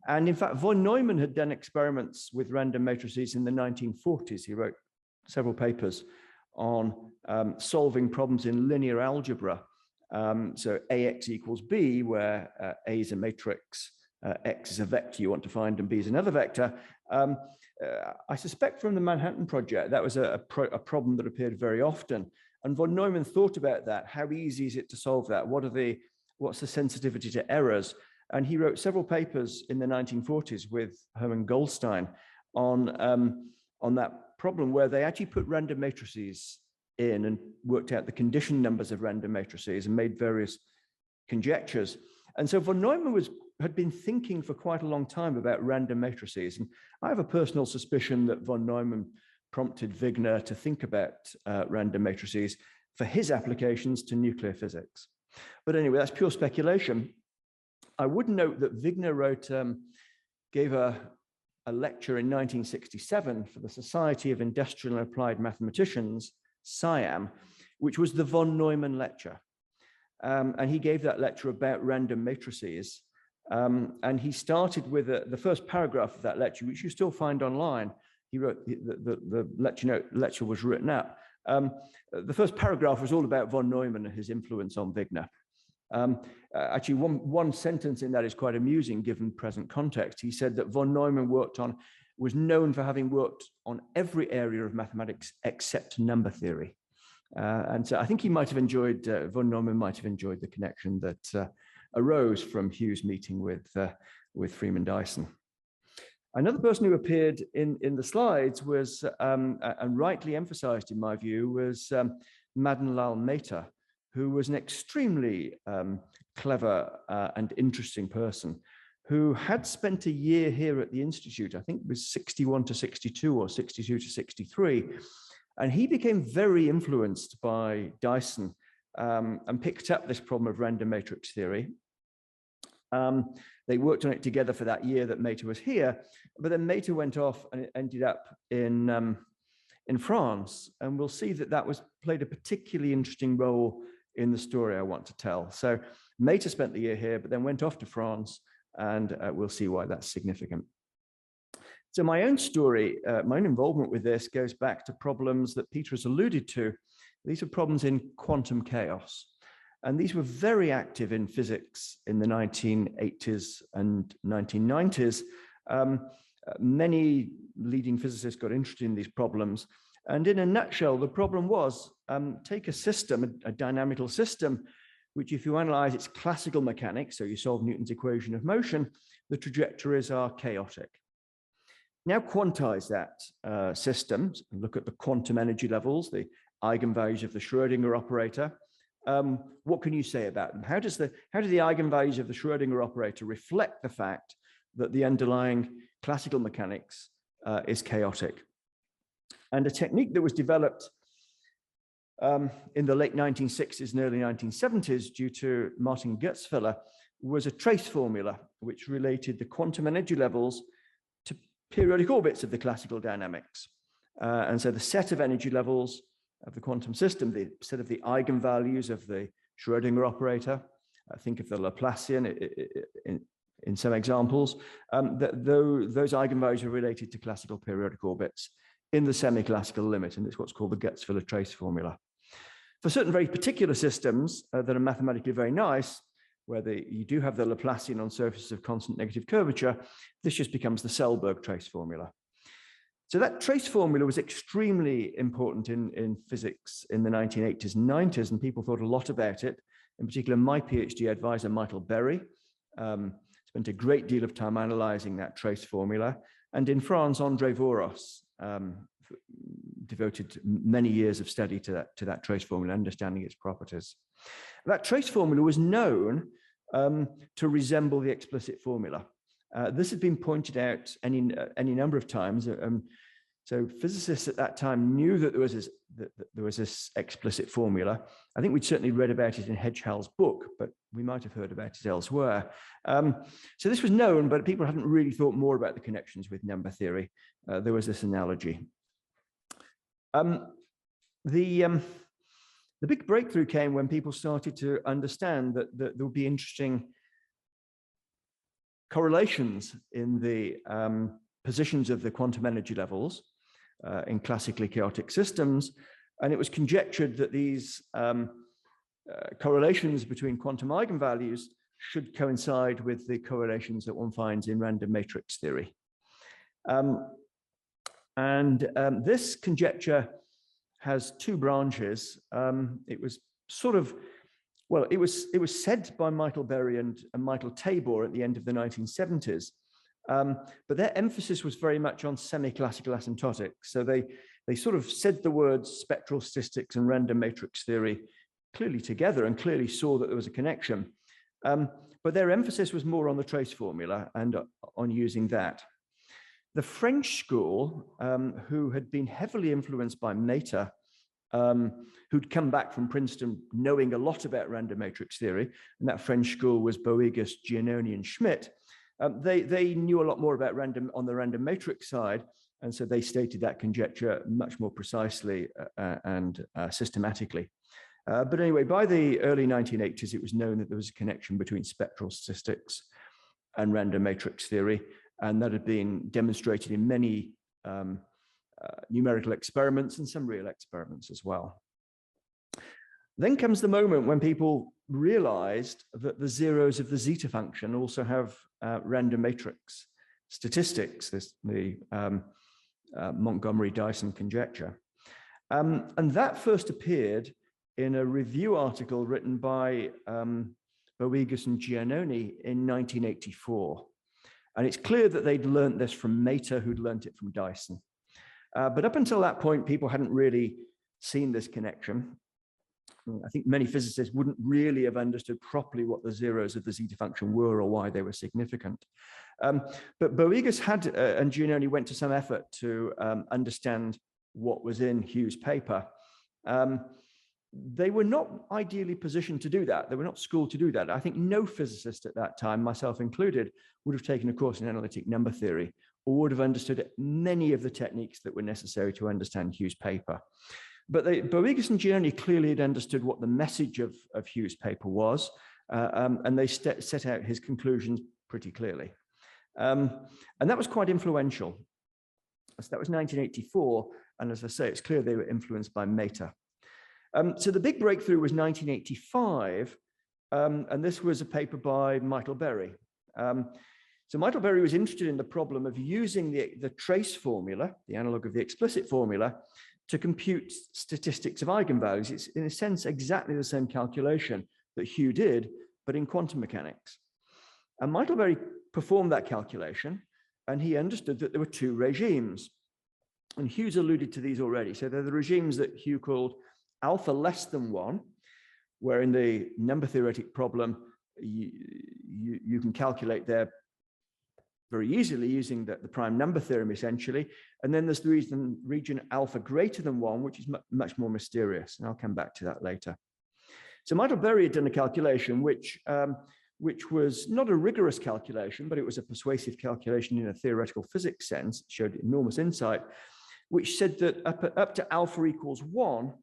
And in fact, von Neumann had done experiments with random matrices in the 1940s. He wrote several papers on solving problems in linear algebra. So AX equals B, where A is a matrix, X is a vector you want to find, and B is another vector. I suspect from the Manhattan Project, that was a problem that appeared very often. And von Neumann thought about that. How easy is it to solve that? What's the sensitivity to errors? And he wrote several papers in the 1940s with Hermann Goldstein on that problem, where they actually put random matrices in and worked out the condition numbers of random matrices and made various conjectures. And so von Neumann had been thinking for quite a long time about random matrices. And I have a personal suspicion that von Neumann prompted Wigner to think about random matrices for his applications to nuclear physics. But anyway, that's pure speculation. I would note that Wigner gave a lecture in 1967 for the Society of Industrial and Applied Mathematicians, SIAM, which was the von Neumann lecture. And he gave that lecture about random matrices. And he started with the first paragraph of that lecture, which you still find online. He wrote, the lecture was written up. The first paragraph was all about von Neumann and his influence on Wigner. Actually, one sentence in that is quite amusing given present context. He said that von Neumann was known for having worked on every area of mathematics except number theory. And so I think he might have enjoyed, von Neumann might have enjoyed the connection that arose from Hugh's meeting with Freeman Dyson. Another person who appeared in the slides was, and rightly emphasized in my view, was Madan Lal Mehta, who was an extremely clever and interesting person who had spent a year here at the Institute. I think it was 61 to 62 or 62 to 63. And he became very influenced by Dyson and picked up this problem of random matrix theory. They worked on it together for that year that Mehta was here, but then Mehta went off and it ended up in France. And we'll see that played a particularly interesting role in the story I want to tell. So Mehta spent the year here, but then went off to France, and we'll see why that's significant. So my own story, my own involvement with this goes back to problems that Peter has alluded to. These are problems in quantum chaos. And these were very active in physics in the 1980s and 1990s. Many leading physicists got interested in these problems. And in a nutshell, the problem was, take a system, a dynamical system, which if you analyze its classical mechanics, so you solve Newton's equation of motion, the trajectories are chaotic. Now quantize that system, look at the quantum energy levels, the eigenvalues of the Schrödinger operator. What can you say about them? How do the eigenvalues of the Schrödinger operator reflect the fact that the underlying classical mechanics is chaotic? And a technique that was developed in the late 1960s and early 1970s due to Martin Gutzwiller was a trace formula which related the quantum energy levels to periodic orbits of the classical dynamics. And so the set of energy levels of the quantum system, the set of the eigenvalues of the Schrödinger operator, think of the Laplacian in some examples, those eigenvalues are related to classical periodic orbits in the semi-classical limit, and it's what's called the Gutzwiller trace formula. For certain very particular systems that are mathematically very nice, where you do have the Laplacian on surfaces of constant negative curvature, this just becomes the Selberg trace formula. So that trace formula was extremely important in physics in the 1980s and 90s, and people thought a lot about it. In particular, my PhD advisor, Michael Berry, spent a great deal of time analyzing that trace formula. And in France, André Voros devoted many years of study to that trace formula, understanding its properties. That trace formula was known to resemble the explicit formula. This had been pointed out any number of times. So physicists at that time knew that there was this explicit formula. I think we'd certainly read about it in Hedgehall's book, but we might have heard about it elsewhere. So this was known, but people hadn't really thought more about the connections with number theory. There was this analogy. The big breakthrough came when people started to understand that there would be interesting correlations in the positions of the quantum energy levels in classically chaotic systems. And it was conjectured that these correlations between quantum eigenvalues should coincide with the correlations that one finds in random matrix theory. This conjecture has two branches. It was sort of, well, it was said by Montgomery and Michael Tabor at the end of the 1970s, but their emphasis was very much on semi-classical asymptotics. So they sort of said the words spectral statistics and random matrix theory clearly together and clearly saw that there was a connection. But their emphasis was more on the trace formula and on using that. The French school, who had been heavily influenced by Meta, who'd come back from Princeton knowing a lot about random matrix theory, and that French school was Boegas, Giannoni, and Schmidt. They knew a lot more about on the random matrix side, and so they stated that conjecture much more precisely and systematically. But anyway, by the early 1980s, it was known that there was a connection between spectral statistics and random matrix theory, and that had been demonstrated in many numerical experiments and some real experiments as well. Then comes the moment when people realized that the zeros of the zeta function also have random matrix statistics, the Montgomery-Dyson conjecture. And that first appeared in a review article written by Boegas and Giannoni in 1984. And it's clear that they'd learned this from Meta, who'd learned it from Dyson. But up until that point, people hadn't really seen this connection. I think many physicists wouldn't really have understood properly what the zeros of the zeta function were or why they were significant. But Boegas and Giannoni went to some effort to understand what was in Hugh's paper. They were not ideally positioned to do that. They were not schooled to do that. I think no physicist at that time, myself included, would have taken a course in analytic number theory or would have understood many of the techniques that were necessary to understand Hugh's paper. But Boegas and Giannoni clearly had understood what the message of Hugh's paper was, and they set out his conclusions pretty clearly. And that was quite influential. So that was 1984, and as I say, it's clear they were influenced by Meta. So the big breakthrough was 1985, and this was a paper by Montgomery. So Montgomery was interested in the problem of using the trace formula, the analog of the explicit formula, to compute statistics of eigenvalues. It's in a sense exactly the same calculation that Hugh did, but in quantum mechanics. And Montgomery performed that calculation, and he understood that there were two regimes. And Hugh's alluded to these already. So they're the regimes that Hugh called alpha less than 1, where in the number theoretic problem, you can calculate there very easily using the prime number theorem, essentially. And then there's the region alpha greater than 1, which is much more mysterious. And I'll come back to that later. So Montgomery had done a calculation which was not a rigorous calculation, but it was a persuasive calculation in a theoretical physics sense, showed enormous insight, which said that up to alpha equals 1,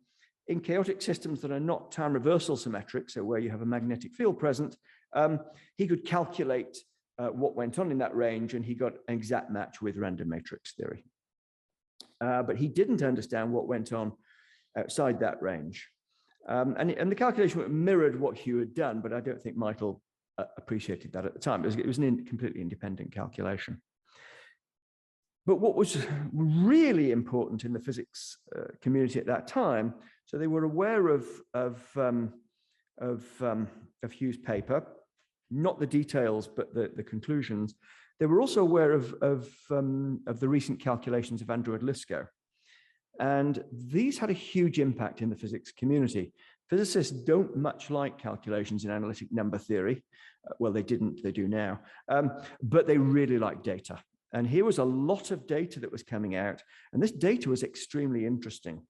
in chaotic systems that are not time reversal symmetric, so where you have a magnetic field present, he could calculate what went on in that range, and he got an exact match with random matrix theory. But he didn't understand what went on outside that range. And the calculation mirrored what Hugh had done, but I don't think Michael appreciated that at the time. It was a completely independent calculation. But what was really important in the physics community at that time, so they were aware of Hugh's paper, not the details, but the conclusions. They were also aware of the recent calculations of Andrew Odlyzko. And these had a huge impact in the physics community. Physicists don't much like calculations in analytic number theory. Well, they didn't, they do now. But they really like data. And here was a lot of data that was coming out. And this data was extremely interesting.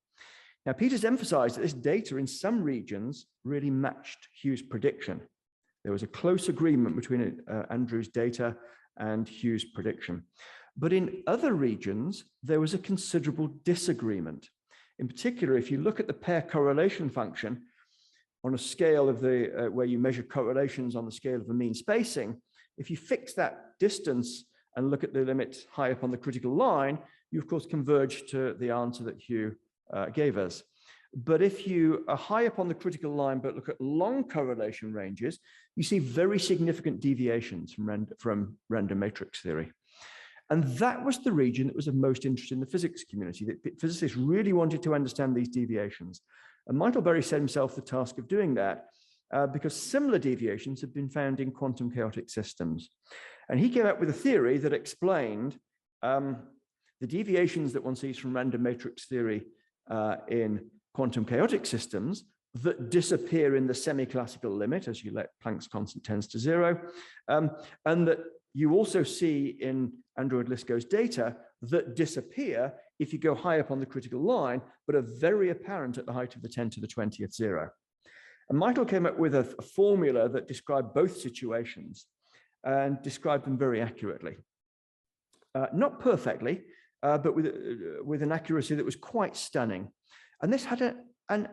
Now, Peters emphasized that this data in some regions really matched Hugh's prediction. There was a close agreement between Andrew's data and Hugh's prediction. But in other regions, there was a considerable disagreement. In particular, if you look at the pair correlation function on a scale of where you measure correlations on the scale of the mean spacing, if you fix that distance and look at the limits high up on the critical line, you of course converge to the answer that Hugh gave us. But if you are high up on the critical line, but look at long correlation ranges, you see very significant deviations from random matrix theory. And that was the region that was of most interest in the physics community, that physicists really wanted to understand these deviations. And Montgomery set himself the task of doing that because similar deviations have been found in quantum chaotic systems. And he came up with a theory that explained the deviations that one sees from random matrix theory in quantum chaotic systems that disappear in the semi-classical limit as you let Planck's constant tends to 0, and that you also see in Android-Lisco's data that disappear if you go high up on the critical line, but are very apparent at the height of the 10 to the 20th 0. And Michael came up with a formula that described both situations and described them very accurately. Not perfectly, but with an accuracy that was quite stunning. And this had an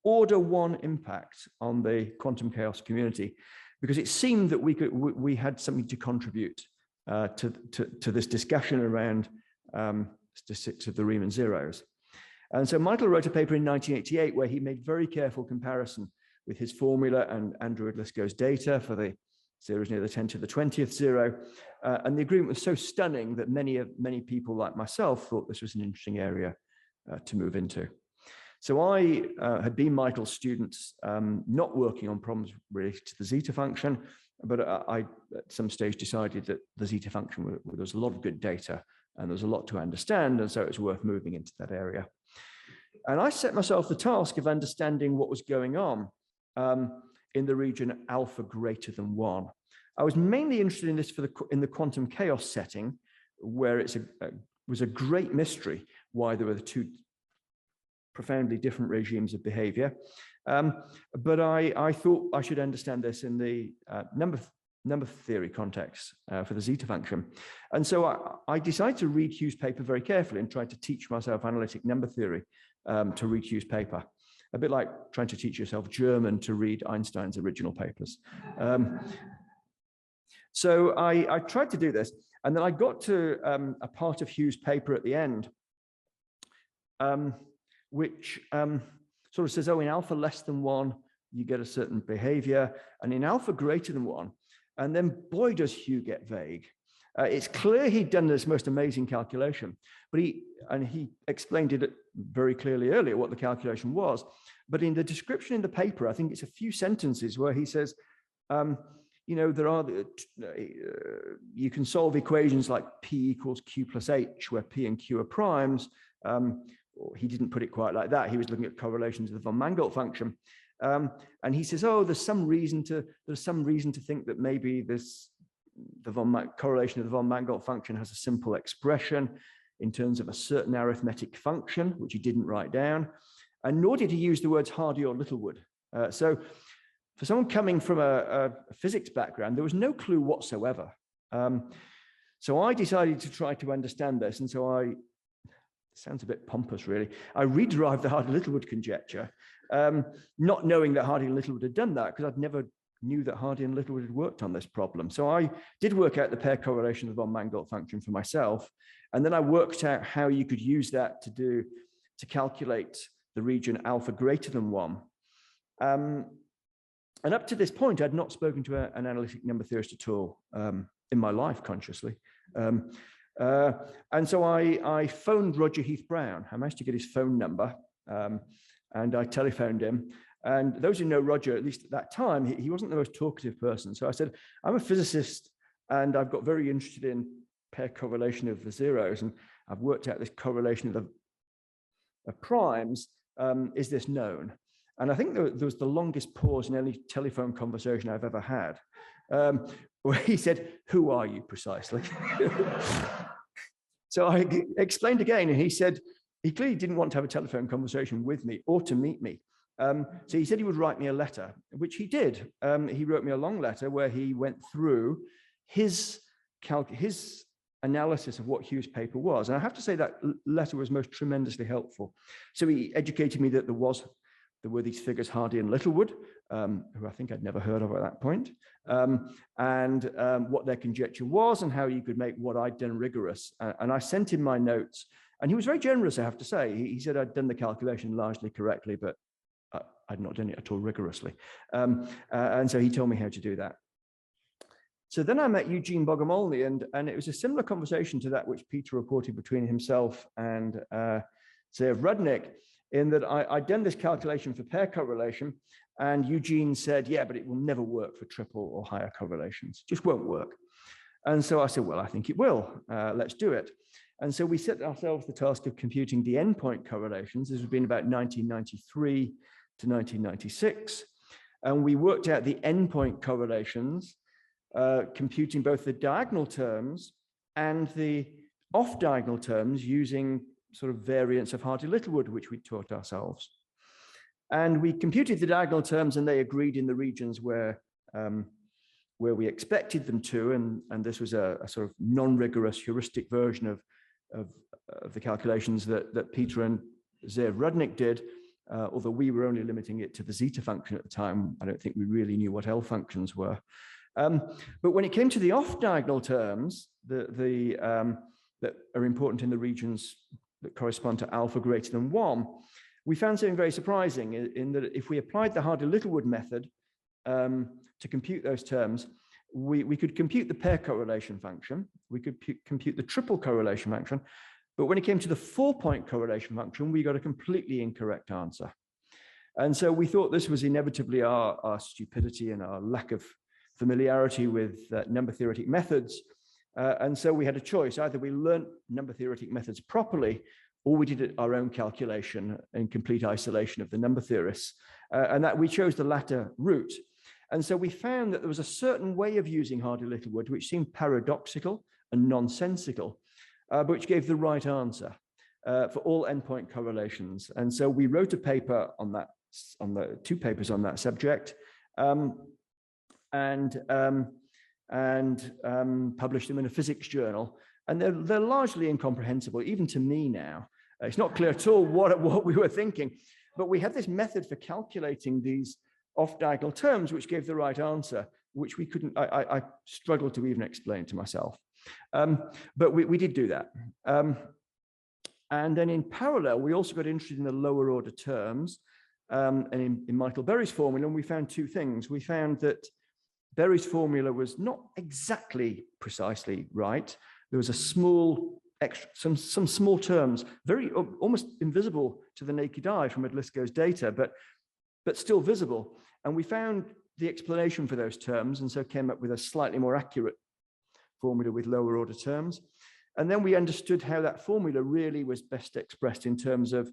order 1 impact on the quantum chaos community, because it seemed that we had something to contribute to this discussion around statistics of the Riemann zeros. And so Michael wrote a paper in 1988 where he made very careful comparison with his formula and Android-Lisco's data for the zeros near the 10 to the 20th 0. And the agreement was so stunning that many people like myself thought this was an interesting area to move into. So I had been Michael's student, not working on problems related to the zeta function, but I at some stage decided that the zeta function, there was a lot of good data and there was a lot to understand, and so it was worth moving into that area. And I set myself the task of understanding what was going on in the region alpha greater than 1. I was mainly interested in this in the quantum chaos setting, where it was a great mystery why there were the two profoundly different regimes of behavior. But I thought I should understand this in the number theory context for the zeta function. And so I decided to read Hugh's paper very carefully and try to teach myself analytic number theory to read Hugh's paper. A bit like trying to teach yourself German to read Einstein's original papers. So I tried to do this, and then I got to a part of Hugh's paper at the end, which sort of says, oh, in alpha less than 1, you get a certain behavior, and in alpha greater than 1, and then boy, does Hugh get vague. It's clear he'd done this most amazing calculation, but he explained it very clearly earlier what the calculation was. But in the description in the paper, I think it's a few sentences where he says, you know, you can solve equations like P equals Q plus H, where P and Q are primes. He didn't put it quite like that. He was looking at correlations of the von Mangold function. And he says, oh, there's some reason to think that maybe the correlation of the von Mangold function has a simple expression in terms of a certain arithmetic function, which he didn't write down. And nor did he use the words Hardy or Littlewood. So for someone coming from a physics background, there was no clue whatsoever. So I decided to try to understand this. And so sounds a bit pompous, really. I re-derived the Hardy-Littlewood conjecture, not knowing that Hardy and Littlewood had done that, because I'd never knew that Hardy and Littlewood had worked on this problem. So I did work out the pair correlation of the von Mangold function for myself. And then I worked out how you could use that to calculate the region alpha greater than 1. And up to this point, I'd not spoken to an analytic number theorist at all in my life, consciously. And so I phoned Roger Heath Brown. I managed to get his phone number, and I telephoned him. And those who know Roger, at least at that time, he wasn't the most talkative person. So I said, I'm a physicist, and I've got very interested in pair correlation of the zeros, and I've worked out this correlation of primes. Is this known? And I think there was the longest pause in any telephone conversation I've ever had, where he said, who are you precisely? So I explained again, and he said, he clearly didn't want to have a telephone conversation with me or to meet me. So he said he would write me a letter, which he did. He wrote me a long letter where he went through his analysis of what Hugh's paper was. And I have to say that letter was most tremendously helpful. So he educated me that there were these figures Hardy and Littlewood, who I think I'd never heard of at that point, and what their conjecture was and how you could make what I'd done rigorous. And I sent him my notes, and he was very generous, I have to say. He said I'd done the calculation largely correctly, but I'd not done it at all rigorously. And so he told me how to do that. So then I met Eugene Bogomolny, and it was a similar conversation to that which Peter reported between himself and Zev Rudnick, in that I'd done this calculation for pair correlation, and Eugene said, yeah, but it will never work for triple or higher correlations. Just won't work. And so I said, well, I think it will. Let's do it. And so we set ourselves the task of computing the endpoint correlations. This has been about 1993 to 1996. And we worked out the endpoint correlations, computing both the diagonal terms and the off-diagonal terms using sort of variants of Hardy-Littlewood, which we taught ourselves. And we computed the diagonal terms, and they agreed in the regions where we expected them to. And this was a sort of non-rigorous heuristic version of the calculations that Peter and Zev Rudnick did, although we were only limiting it to the zeta function at the time. I don't think we really knew what L functions were. But when it came to the off-diagonal terms that are important in the regions that correspond to alpha greater than 1, we found something very surprising in that if we applied the Hardy-Littlewood method to compute those terms, we could compute the pair correlation function, we could compute the triple correlation function, but when it came to the 4-point correlation function, we got a completely incorrect answer. And so we thought this was inevitably our stupidity and our lack of familiarity with number theoretic methods. And so we had a choice. Either we learned number theoretic methods properly, or we did our own calculation in complete isolation of the number theorists. And that we chose the latter route. And so we found that there was a certain way of using Hardy-Littlewood, which seemed paradoxical and nonsensical, but which gave the right answer for all endpoint correlations. And so we wrote a paper on that, on the 2 papers on that subject, and published them in a physics journal. And they're largely incomprehensible, even to me now. It's not clear at all what we were thinking, but we had this method for calculating these off-diagonal terms, which gave the right answer, which we couldn't, I struggled to even explain to myself. But we did do that. And then in parallel, we also got interested in the lower order terms, and in Michael Berry's formula, and we found 2 things. We found that Berry's formula was not exactly precisely right. There was a small some small terms, very almost invisible to the naked eye from Odlyzko's data, but still visible. And we found the explanation for those terms, and so came up with a slightly more accurate formula with lower order terms. And then we understood how that formula really was best expressed in terms of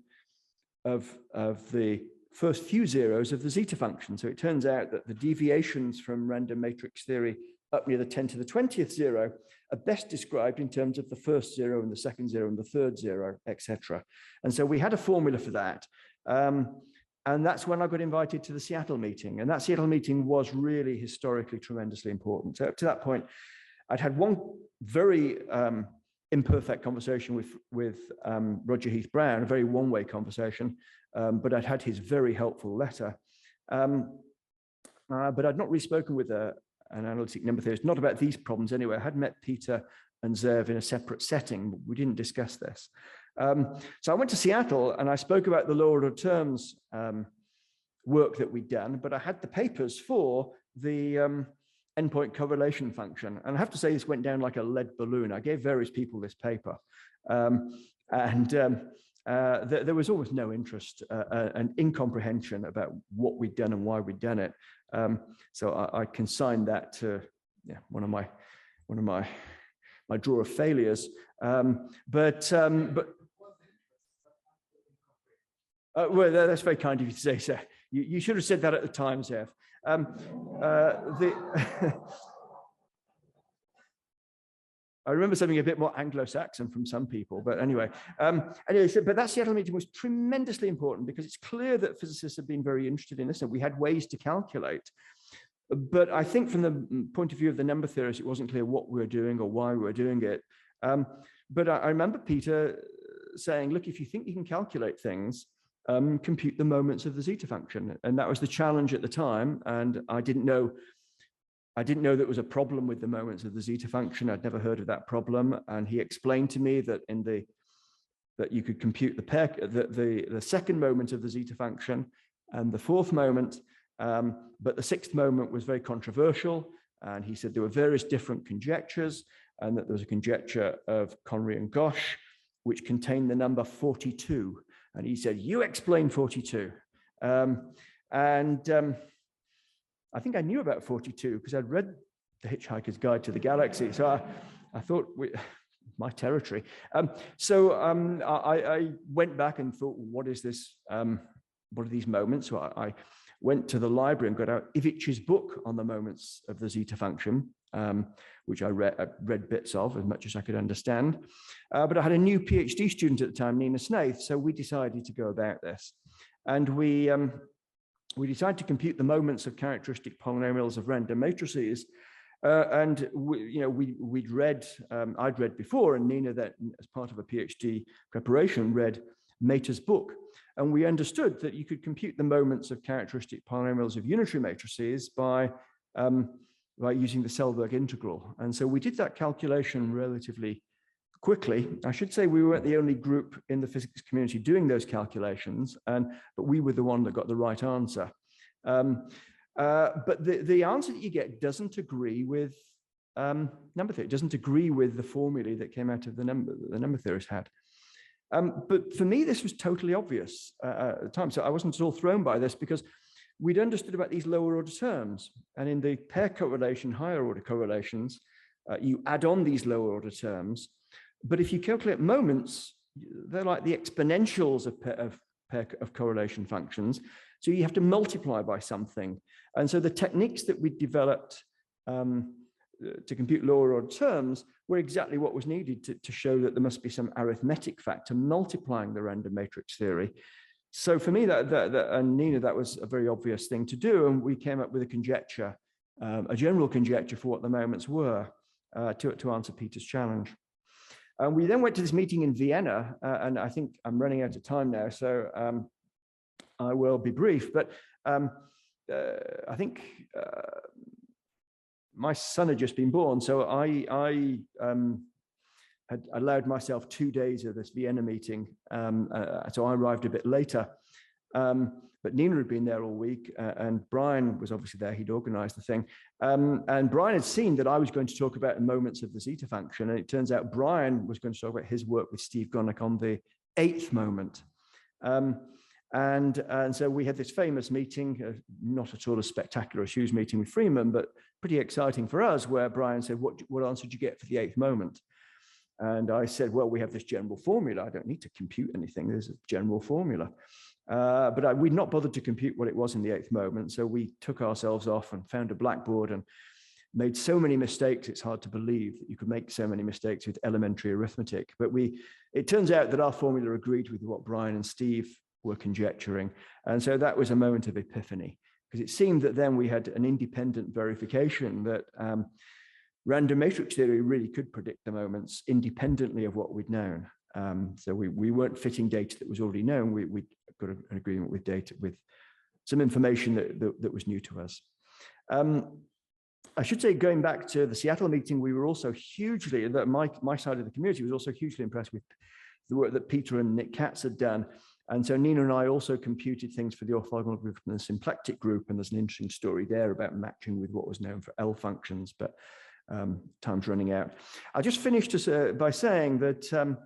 the first few zeros of the zeta function. So it turns out that the deviations from random matrix theory up near the 10 to the 20th zero are best described in terms of the first zero and the second zero and the third zero, etc. And so we had a formula for that. And that's when I got invited to the Seattle meeting. And that Seattle meeting was really historically tremendously important. So up to that point, I'd had one very imperfect conversation with Roger Heath Brown, a very one-way conversation, but I'd had his very helpful letter. But I'd not really spoken with an analytic number theorist, not about these problems anyway. I had met Peter and Zev in a separate setting. We didn't discuss this. So I went to Seattle and I spoke about the lower order terms work that we'd done, but I had the papers for the endpoint correlation function. And I have to say, this went down like a lead balloon. I gave various people this paper. There was almost no interest and incomprehension about what we'd done and why we'd done it. So I consigned that to one of my drawer of failures. Well, that's very kind of you to say, sir. You should have said that at the time, Zev. I remember something a bit more Anglo-Saxon from some people, but anyway. But that Seattle meeting was tremendously important because it's clear that physicists have been very interested in this, and we had ways to calculate. But I think from the point of view of the number theorists, it wasn't clear what we were doing or why we were doing it. But I remember Peter saying, look, if you think you can calculate things, compute the moments of the zeta function. And that was the challenge at the time. And I didn't know there was a problem with the moments of the zeta function. I'd never heard of that problem. And he explained to me that that you could compute the second moment of the zeta function and the fourth moment, but the sixth moment was very controversial. And he said there were various different conjectures, and that there was a conjecture of Conry and Gosh, which contained the number 42. And he said, you explain 42. I think I knew about 42 because I'd read The Hitchhiker's Guide to the Galaxy. So I thought, my territory. I went back and thought, what is this? What are these moments? So I went to the library and got out Ivitch's book on the moments of the zeta function, which I read bits of as much as I could understand. But I had a new PhD student at the time, Nina Snaith, so we decided to go about this. And we decided to compute the moments of characteristic polynomials of random matrices. I'd read before, and Nina, that as part of a PhD preparation, read Mater's book. And we understood that you could compute the moments of characteristic polynomials of unitary matrices by using the Selberg integral. And so we did that calculation relatively quickly. I should say we weren't the only group in the physics community doing those calculations, but we were the one that got the right answer. But the answer that you get doesn't agree with number theory. It doesn't agree with the formulae that came out of the number theorists had. But for me, this was totally obvious at the time. So I wasn't at all thrown by this because we'd understood about these lower order terms. And in the pair correlation, higher order correlations, you add on these lower order terms. But if you calculate moments, they're like the exponentials of correlation functions. So you have to multiply by something. And so the techniques that we developed to compute lower order terms were exactly what was needed to show that there must be some arithmetic factor multiplying the random matrix theory. So for me, and Nina, that was a very obvious thing to do. And we came up with a conjecture, a general conjecture for what the moments were to answer Peter's challenge. And we then went to this meeting in Vienna, and I think I'm running out of time now, so I will be brief. But I think my son had just been born, so I had allowed myself 2 days of this Vienna meeting, so I arrived a bit later. But Nina had been there all week, and Brian was obviously there. He'd organized the thing. And Brian had seen that I was going to talk about the moments of the zeta function, and it turns out Brian was going to talk about his work with Steve Gonnick on the 8th moment. And so we had this famous meeting, not at all as spectacular as Hugh's meeting with Freeman, but pretty exciting for us, where Brian said, what answer did you get for the 8th moment? And I said, well, we have this general formula. I don't need to compute anything. There's a general formula. But we'd not bothered to compute what it was in the 8th moment. So we took ourselves off and found a blackboard and made so many mistakes. It's hard to believe that you could make so many mistakes with elementary arithmetic. But it turns out that our formula agreed with what Brian and Steve were conjecturing. And so that was a moment of epiphany, because it seemed that then we had an independent verification that random matrix theory really could predict the moments independently of what we'd known. So we weren't fitting data that was already known. We got an agreement with data, with some information that was new to us. I should say, going back to the Seattle meeting, we were also hugely, my side of the community was also hugely impressed with the work that Peter and Nick Katz had done. And so Nina and I also computed things for the orthogonal group and the symplectic group. And there's an interesting story there about matching with what was known for L functions, but time's running out. I'll just finish by saying that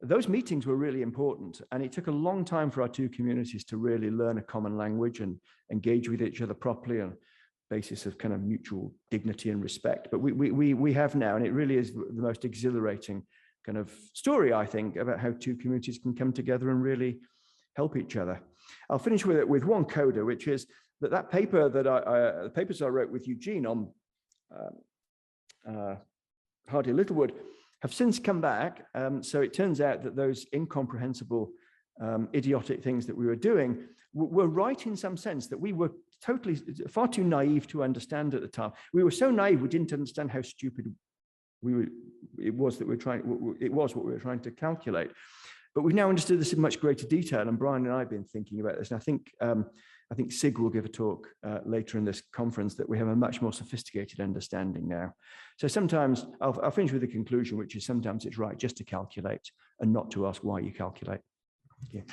those meetings were really important, and it took a long time for our two communities to really learn a common language and engage with each other properly on the basis of kind of mutual dignity and respect. But we have now, and it really is the most exhilarating kind of story, I think, about how two communities can come together and really help each other. I'll finish with one coda, which is that paper that the papers I wrote with Eugene on Hardy Littlewood have since come back. So it turns out that those incomprehensible, idiotic things that we were doing were right in some sense, that we were totally far too naive to understand at the time. We were so naive, we didn't understand how stupid it was what we were trying to calculate. But we've now understood this in much greater detail, and Brian and I have been thinking about this. And I think Sig will give a talk later in this conference that we have a much more sophisticated understanding now. So sometimes I'll finish with a conclusion, which is sometimes it's right just to calculate and not to ask why you calculate. Thank you.